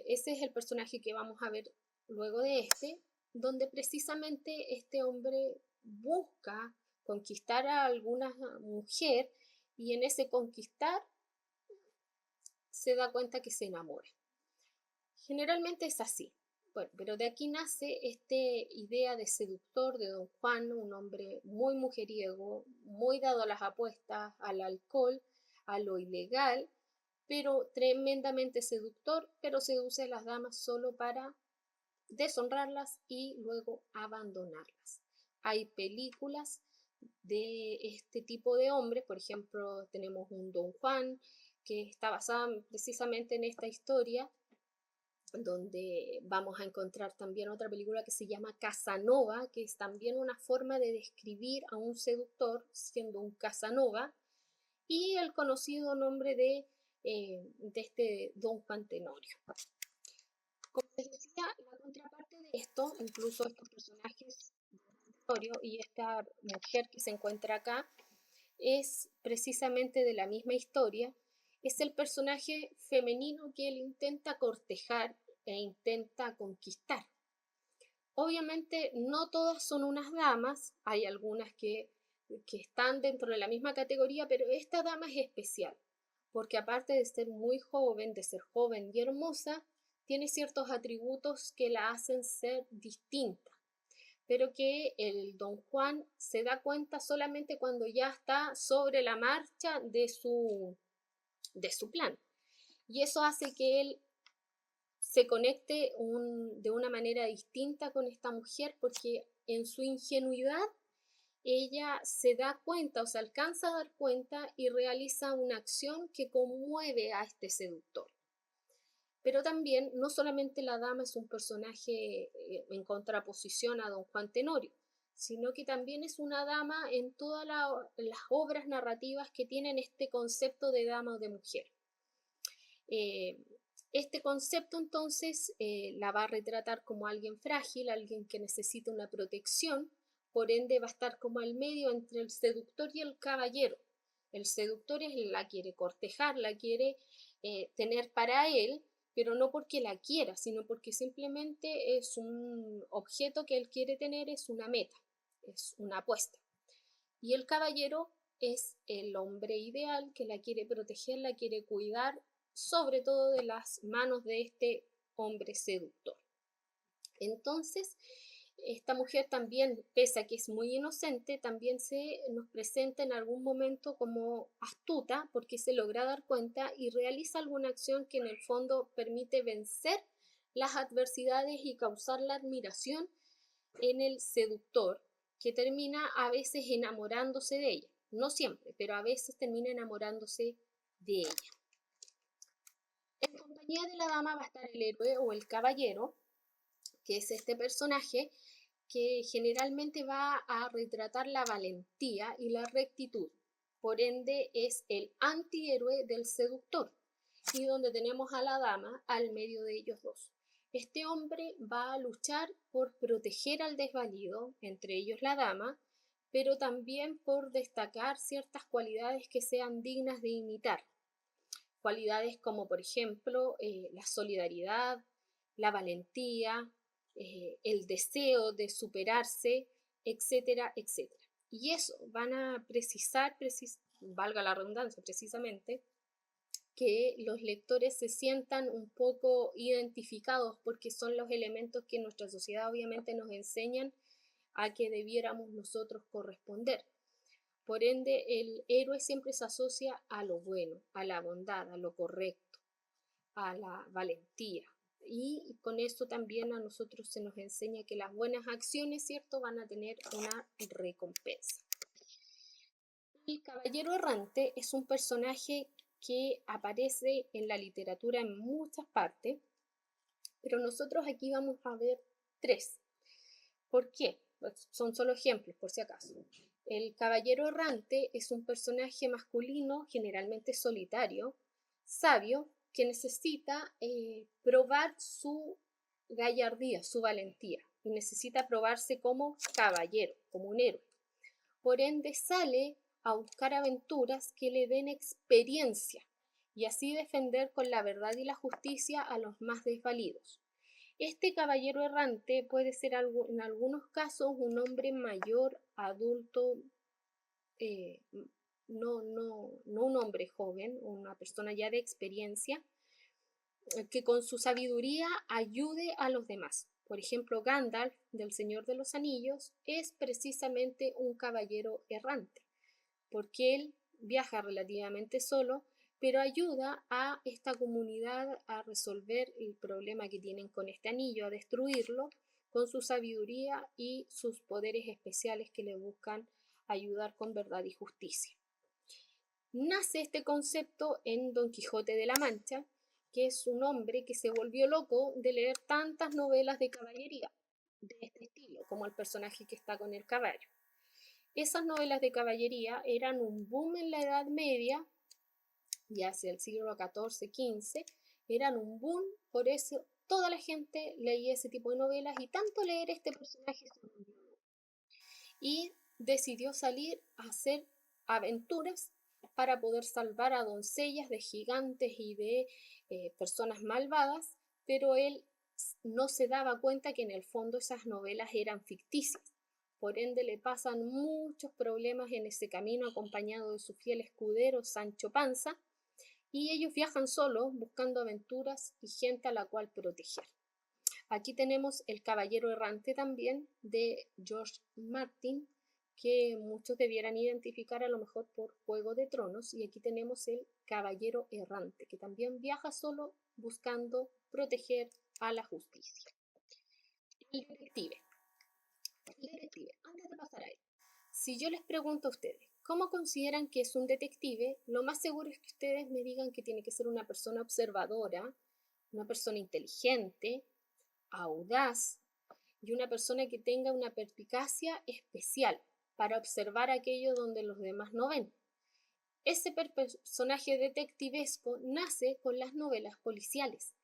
ese es el personaje que vamos a ver luego de este, donde precisamente este hombre busca conquistar a alguna mujer y en ese conquistar se da cuenta que se enamora. Generalmente es así. Bueno, pero de aquí nace esta idea de seductor de Don Juan, un hombre muy mujeriego, muy dado a las apuestas, al alcohol, a lo ilegal, pero tremendamente seductor, pero seduce a las damas solo para deshonrarlas y luego abandonarlas. Hay películas de este tipo de hombres, por ejemplo, tenemos un Don Juan que está basada precisamente en esta historia, donde vamos a encontrar también otra película que se llama Casanova, que es también una forma de describir a un seductor siendo un Casanova, y el conocido nombre de este Don Juan Tenorio. Como les decía, la contraparte de esto, incluso estos personajes de Tenorio y esta mujer que se encuentra acá, es precisamente de la misma historia, es el personaje femenino que él intenta cortejar e intenta conquistar. Obviamente no todas son unas damas, hay algunas que están dentro de la misma categoría, pero esta dama es especial, porque aparte de ser muy joven, de ser joven y hermosa, tiene ciertos atributos que la hacen ser distinta, pero que el Don Juan se da cuenta solamente cuando ya está sobre la marcha de su plan. Y eso hace que él se conecte de una manera distinta con esta mujer, porque en su ingenuidad ella se da cuenta o se alcanza a dar cuenta y realiza una acción que conmueve a este seductor. Pero también no solamente la dama es un personaje en contraposición a don Juan Tenorio, sino que también es una dama en todas las obras narrativas que tienen este concepto de dama o de mujer. Este concepto entonces la va a retratar como alguien frágil, alguien que necesita una protección, por ende va a estar como al medio entre el seductor y el caballero. El seductor la quiere cortejar, la quiere tener para él, pero no porque la quiera, sino porque simplemente es un objeto que él quiere tener, es una meta, es una apuesta. Y el caballero es el hombre ideal que la quiere proteger, la quiere cuidar, sobre todo de las manos de este hombre seductor. Entonces, esta mujer también, pese a que es muy inocente, también se nos presenta en algún momento como astuta porque se logra dar cuenta y realiza alguna acción que en el fondo permite vencer las adversidades y causar la admiración en el seductor, que termina a veces enamorándose de ella. No siempre, pero a veces termina enamorándose de ella. En compañía de la dama va a estar el héroe o el caballero, que es este personaje que generalmente va a retratar la valentía y la rectitud. Por ende, es el antihéroe del seductor, y donde tenemos a la dama al medio de ellos dos. Este hombre va a luchar por proteger al desvalido, entre ellos la dama, pero también por destacar ciertas cualidades que sean dignas de imitar. Cualidades como, por ejemplo, la solidaridad, la valentía, el deseo de superarse, etcétera, etcétera. Y eso van a precisar, valga la redundancia, precisamente, que los lectores se sientan un poco identificados porque son los elementos que nuestra sociedad obviamente nos enseñan a que debiéramos nosotros corresponder. Por ende, el héroe siempre se asocia a lo bueno, a la bondad, a lo correcto, a la valentía. Y con esto también a nosotros se nos enseña que las buenas acciones, ¿cierto?, van a tener una recompensa. El caballero errante es un personaje que aparece en la literatura en muchas partes, pero nosotros aquí vamos a ver tres. ¿Por qué? Pues son solo ejemplos, por si acaso. El caballero errante es un personaje masculino, generalmente solitario, sabio, que necesita probar su gallardía, su valentía, y necesita probarse como caballero, como un héroe. Por ende, sale a buscar aventuras que le den experiencia y así defender con la verdad y la justicia a los más desvalidos. Este caballero errante puede ser en algunos casos un hombre mayor, adulto, no un hombre joven, una persona ya de experiencia, que con su sabiduría ayude a los demás. Por ejemplo, Gandalf, del Señor de los Anillos, es precisamente un caballero errante, porque él viaja relativamente solo, pero ayuda a esta comunidad a resolver el problema que tienen con este anillo, a destruirlo con su sabiduría y sus poderes especiales que le buscan ayudar con verdad y justicia. Nace este concepto en Don Quijote de la Mancha, que es un hombre que se volvió loco de leer tantas novelas de caballería de este estilo, como el personaje que está con el caballo. Esas novelas de caballería eran un boom en la Edad Media, ya hacia el siglo XIV, XV, eran un boom, por eso toda la gente leía ese tipo de novelas y tanto leer este personaje se volvió loco. Y decidió salir a hacer aventuras para poder salvar a doncellas de gigantes y de personas malvadas, pero él no se daba cuenta que en el fondo esas novelas eran ficticias. Por ende le pasan muchos problemas en ese camino acompañado de su fiel escudero Sancho Panza, y ellos viajan solos buscando aventuras y gente a la cual proteger. Aquí tenemos El caballero errante también de George Martin, que muchos debieran identificar a lo mejor por Juego de Tronos, y aquí tenemos el caballero errante, que también viaja solo buscando proteger a la justicia. El detective. Antes de pasar a él, Si yo les pregunto a ustedes, ¿cómo consideran que es un detective? Lo más seguro es que ustedes me digan que tiene que ser una persona observadora, una persona inteligente, audaz y una persona que tenga una perspicacia especial para observar aquello donde los demás no ven. Ese personaje detectivesco nace con las novelas policiales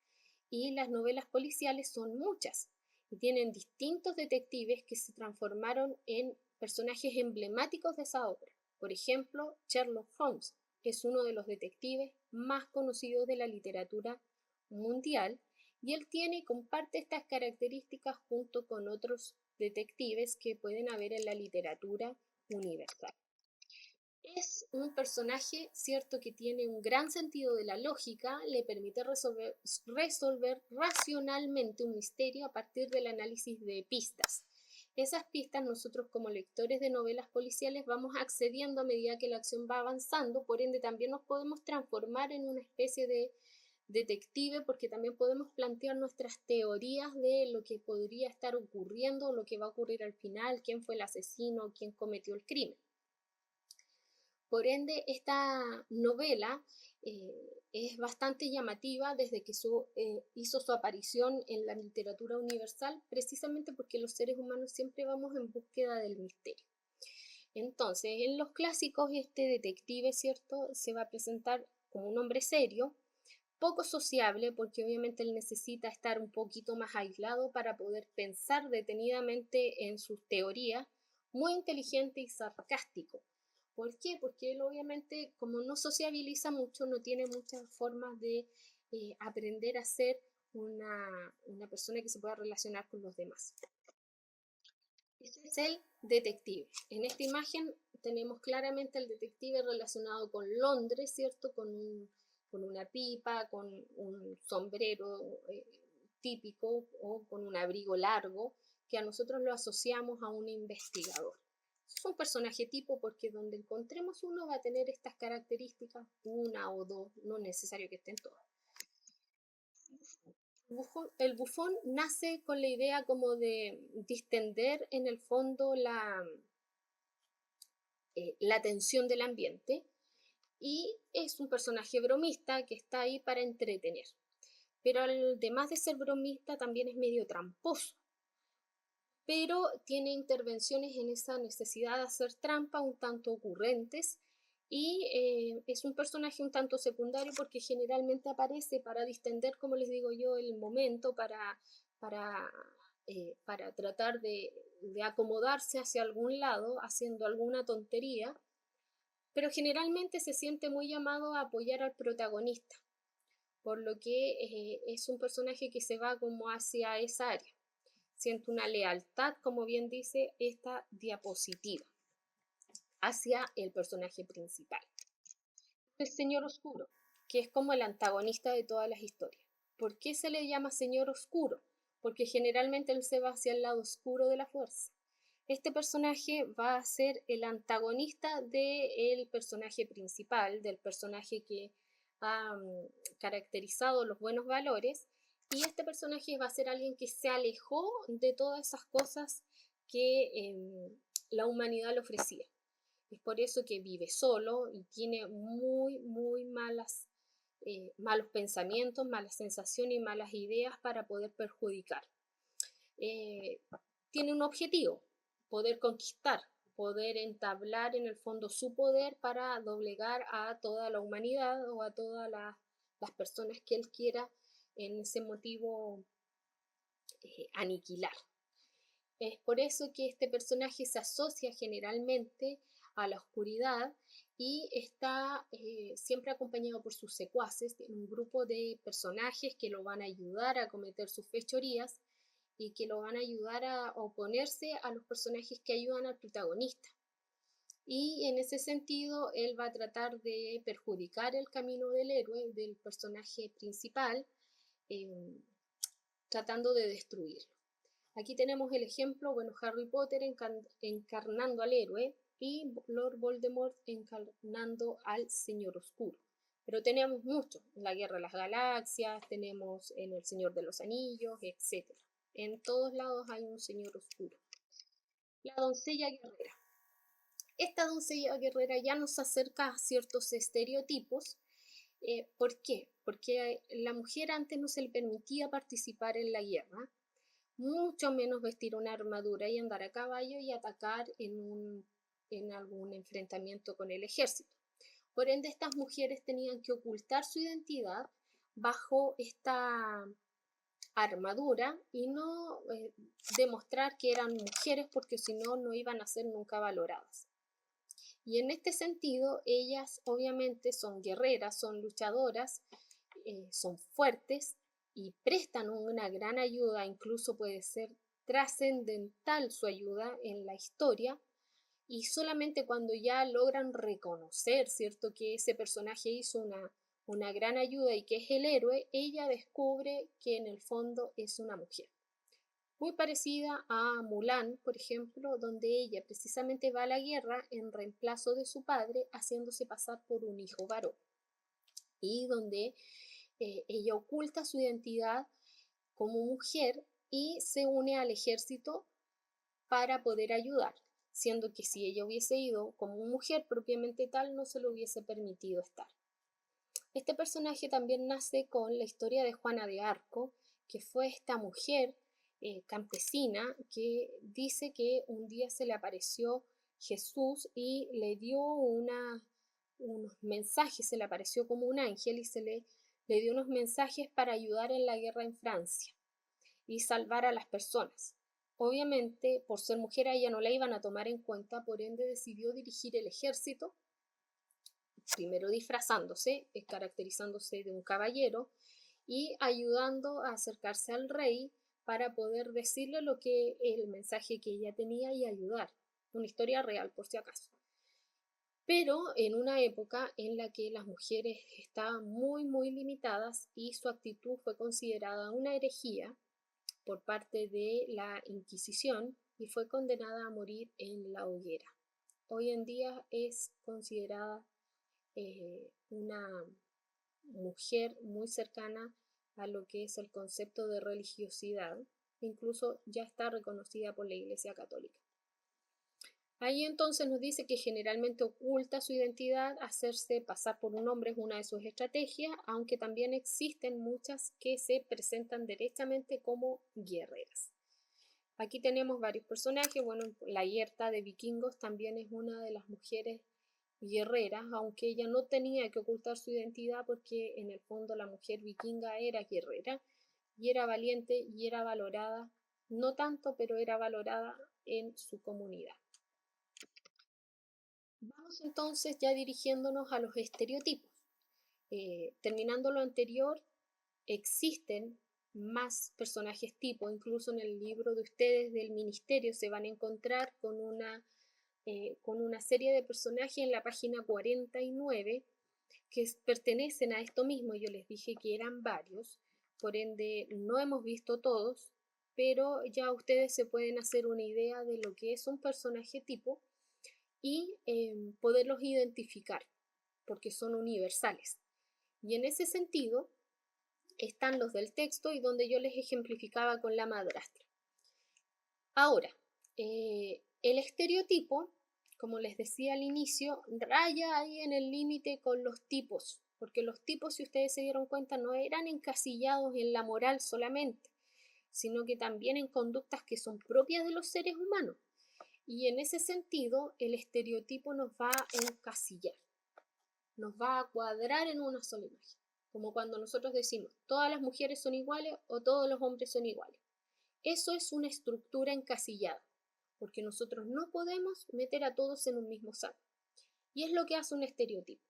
y las novelas policiales son muchas y tienen distintos detectives que se transformaron en personajes emblemáticos de esa obra. Por ejemplo, Sherlock Holmes es uno de los detectives más conocidos de la literatura mundial y él comparte estas características junto con otros detectives que pueden haber en la literatura universal. Es un personaje, cierto, que tiene un gran sentido de la lógica, le permite resolver racionalmente un misterio a partir del análisis de pistas. Esas pistas nosotros como lectores de novelas policiales vamos accediendo a medida que la acción va avanzando, por ende también nos podemos transformar en una especie de detective porque también podemos plantear nuestras teorías de lo que podría estar ocurriendo, lo que va a ocurrir al final, quién fue el asesino, quién cometió el crimen. Por ende, esta novela es bastante llamativa desde que hizo su aparición en la literatura universal, precisamente porque los seres humanos siempre vamos en búsqueda del misterio. Entonces, en los clásicos, este detective, ¿cierto?, se va a presentar como un hombre serio, poco sociable, porque obviamente él necesita estar un poquito más aislado para poder pensar detenidamente en sus teorías, muy inteligente y sarcástico. ¿Por qué? Porque él obviamente, como no sociabiliza mucho, no tiene muchas formas de aprender a ser una persona que se pueda relacionar con los demás. Este es el detective. En esta imagen tenemos claramente al detective relacionado con Londres, ¿cierto? Con una pipa, con un sombrero típico o con un abrigo largo, que a nosotros lo asociamos a un investigador. Es un personaje tipo porque donde encontremos uno va a tener estas características, una o dos, no es necesario que estén todas. El bufón nace con la idea como de distender en el fondo la tensión del ambiente y es un personaje bromista que está ahí para entretener. Pero además de ser bromista también es medio tramposo, pero tiene intervenciones en esa necesidad de hacer trampa un tanto ocurrentes y es un personaje un tanto secundario porque generalmente aparece para distender, como les digo yo, el momento, para tratar de acomodarse hacia algún lado, haciendo alguna tontería, pero generalmente se siente muy llamado a apoyar al protagonista, por lo que es un personaje que se va como hacia esa área. Siento una lealtad, como bien dice esta diapositiva, hacia el personaje principal. El Señor Oscuro, que es como el antagonista de todas las historias. ¿Por qué se le llama Señor Oscuro? Porque generalmente él se va hacia el lado oscuro de la fuerza. Este personaje va a ser el antagonista del personaje principal, del personaje que ha caracterizado los buenos valores, y este personaje va a ser alguien que se alejó de todas esas cosas que la humanidad le ofrecía. Es por eso que vive solo y tiene muy malos pensamientos, malas sensaciones y malas ideas para poder perjudicar. Tiene un objetivo, poder conquistar, poder entablar en el fondo su poder para doblegar a toda la humanidad o a todas las personas que él quiera en ese motivo aniquilar. Es por eso que este personaje se asocia generalmente a la oscuridad y está siempre acompañado por sus secuaces, un grupo de personajes que lo van a ayudar a cometer sus fechorías y que lo van a ayudar a oponerse a los personajes que ayudan al protagonista. Y en ese sentido, él va a tratar de perjudicar el camino del héroe, del personaje principal, tratando de destruirlo. Aquí tenemos el ejemplo, bueno, Harry Potter encarnando al héroe y Lord Voldemort encarnando al Señor Oscuro. Pero tenemos mucho, en la Guerra de las Galaxias, tenemos en El Señor de los Anillos, etc. En todos lados hay un Señor Oscuro. La doncella guerrera. Esta doncella guerrera ya nos acerca a ciertos estereotipos. ¿Por qué? Porque la mujer antes no se le permitía participar en la guerra, mucho menos vestir una armadura y andar a caballo y atacar en algún enfrentamiento con el ejército. Por ende, estas mujeres tenían que ocultar su identidad bajo esta armadura y no demostrar que eran mujeres, porque si no, no iban a ser nunca valoradas. Y en este sentido, ellas obviamente son guerreras, son luchadoras, son fuertes y prestan una gran ayuda, incluso puede ser trascendental su ayuda en la historia, y solamente cuando ya logran reconocer, ¿cierto?, que ese personaje hizo una gran ayuda y que es el héroe, ella descubre que en el fondo es una mujer. Muy parecida a Mulan, por ejemplo, donde ella precisamente va a la guerra en reemplazo de su padre, haciéndose pasar por un hijo varón. Y donde ella oculta su identidad como mujer y se une al ejército para poder ayudar, siendo que si ella hubiese ido como mujer propiamente tal, no se le hubiese permitido estar. Este personaje también nace con la historia de Juana de Arco, que fue esta mujer campesina que dice que un día se le apareció Jesús y le dio unos mensajes, se le apareció como un ángel y le dio unos mensajes para ayudar en la guerra en Francia y salvar a las personas. Obviamente, por ser mujer, a ella no la iban a tomar en cuenta, por ende decidió dirigir el ejército, primero disfrazándose, caracterizándose de un caballero y ayudando a acercarse al rey para poder decirle el mensaje que ella tenía y ayudar. Una historia real, por si acaso. Pero en una época en la que las mujeres estaban muy limitadas y su actitud fue considerada una herejía por parte de la Inquisición y fue condenada a morir en la hoguera. Hoy en día es considerada una mujer muy cercana a lo que es el concepto de religiosidad, incluso ya está reconocida por la Iglesia Católica. Ahí entonces nos dice que generalmente oculta su identidad, hacerse pasar por un hombre es una de sus estrategias, aunque también existen muchas que se presentan derechamente como guerreras. Aquí tenemos varios personajes. Bueno, la Hierta de Vikingos también es una de las mujeres guerreras, aunque ella no tenía que ocultar su identidad porque en el fondo la mujer vikinga era guerrera y era valiente y era valorada, no tanto, pero era valorada en su comunidad. Vamos entonces ya dirigiéndonos a los estereotipos. Terminando lo anterior, existen más personajes tipo, incluso en el libro de ustedes del ministerio se van a encontrar con una serie de personajes en la página 49 que pertenecen a esto mismo. Yo les dije que eran varios, por ende no hemos visto todos, pero ya ustedes se pueden hacer una idea de lo que es un personaje tipo y poderlos identificar, porque son universales. Y en ese sentido están los del texto y donde yo les ejemplificaba con la madrastra. Ahora, el estereotipo, como les decía al inicio, raya ahí en el límite con los tipos, porque los tipos, si ustedes se dieron cuenta, no eran encasillados en la moral solamente, sino que también en conductas que son propias de los seres humanos. Y en ese sentido, el estereotipo nos va a encasillar, nos va a cuadrar en una sola imagen. Como cuando nosotros decimos, todas las mujeres son iguales o todos los hombres son iguales. Eso es una estructura encasillada, porque nosotros no podemos meter a todos en un mismo saco. Y es lo que hace un estereotipo.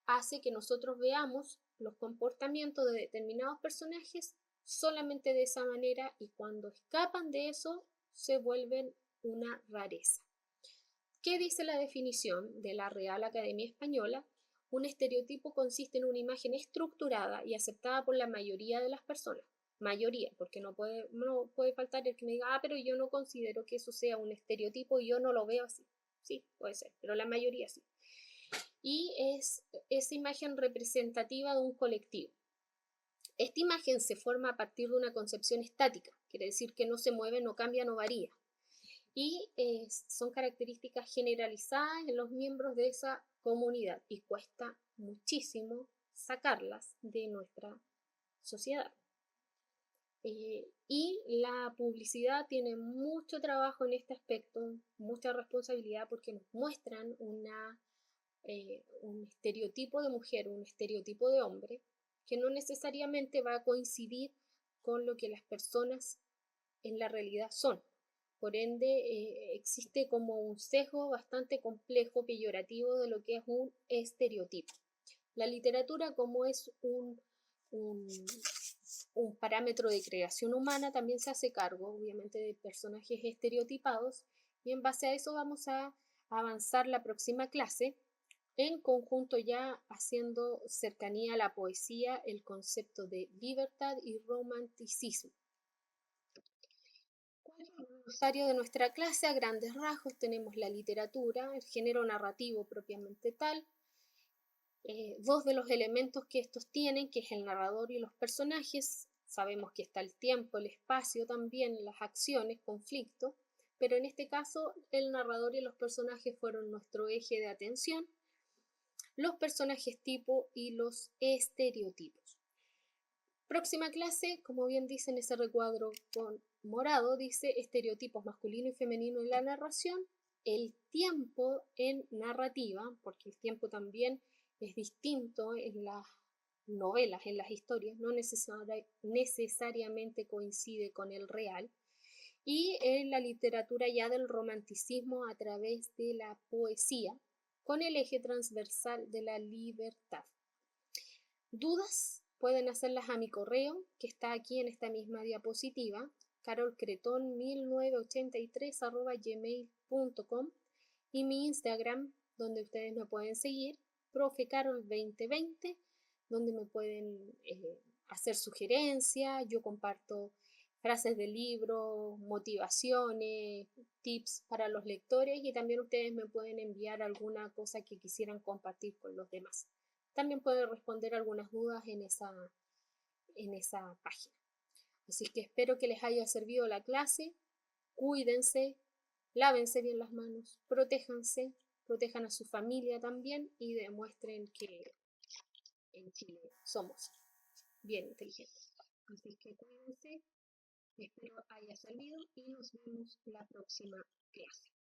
Hace que nosotros veamos los comportamientos de determinados personajes solamente de esa manera, y cuando escapan de eso se vuelven una rareza. ¿Qué dice la definición de la Real Academia Española? Un estereotipo consiste en una imagen estructurada y aceptada por la mayoría de las personas. Mayoría, porque no puede faltar el que me diga, pero yo no considero que eso sea un estereotipo y yo no lo veo así. Sí, puede ser, pero la mayoría sí. Y es esa imagen representativa de un colectivo. Esta imagen se forma a partir de una concepción estática, quiere decir que no se mueve, no cambia, no varía. y son características generalizadas en los miembros de esa comunidad y cuesta muchísimo sacarlas de nuestra sociedad. Y la publicidad tiene mucho trabajo en este aspecto, mucha responsabilidad porque nos muestran un estereotipo de mujer, un estereotipo de hombre, que no necesariamente va a coincidir con lo que las personas en la realidad son. Por ende, existe como un sesgo bastante complejo, peyorativo de lo que es un estereotipo. La literatura, como es un, un parámetro de creación humana, también se hace cargo, obviamente, de personajes estereotipados, y en base a eso vamos a avanzar la próxima clase, en conjunto ya haciendo cercanía a la poesía, el concepto de libertad y romanticismo. ¿Cuál es el glosario de nuestra clase? A grandes rasgos tenemos la literatura, el género narrativo propiamente tal, dos de los elementos que estos tienen, que es el narrador y los personajes. Sabemos que está el tiempo, el espacio también, las acciones, conflictos, pero en este caso el narrador y los personajes fueron nuestro eje de atención, los personajes tipo y los estereotipos. Próxima clase, como bien dice en ese recuadro con morado, dice estereotipos masculino y femenino en la narración, el tiempo en narrativa, porque el tiempo también es distinto en las novelas, en las historias, no necesariamente coincide con el real, y en la literatura ya del romanticismo a través de la poesía, con el eje transversal de la libertad. ¿Dudas? Pueden hacerlas a mi correo, que está aquí en esta misma diapositiva, carolcreton1983@gmail.com, y mi Instagram, donde ustedes me pueden seguir, profecarol2020, donde me pueden hacer sugerencias. Yo comparto frases de libros, motivaciones, tips para los lectores, y también ustedes me pueden enviar alguna cosa que quisieran compartir con los demás. También pueden responder algunas dudas en esa página. Así que espero que les haya servido la clase. Cuídense, lávense bien las manos, protéjanse, protejan a su familia también y demuestren que en Chile somos bien inteligentes. Así que cuídense, espero haya servido y nos vemos la próxima clase.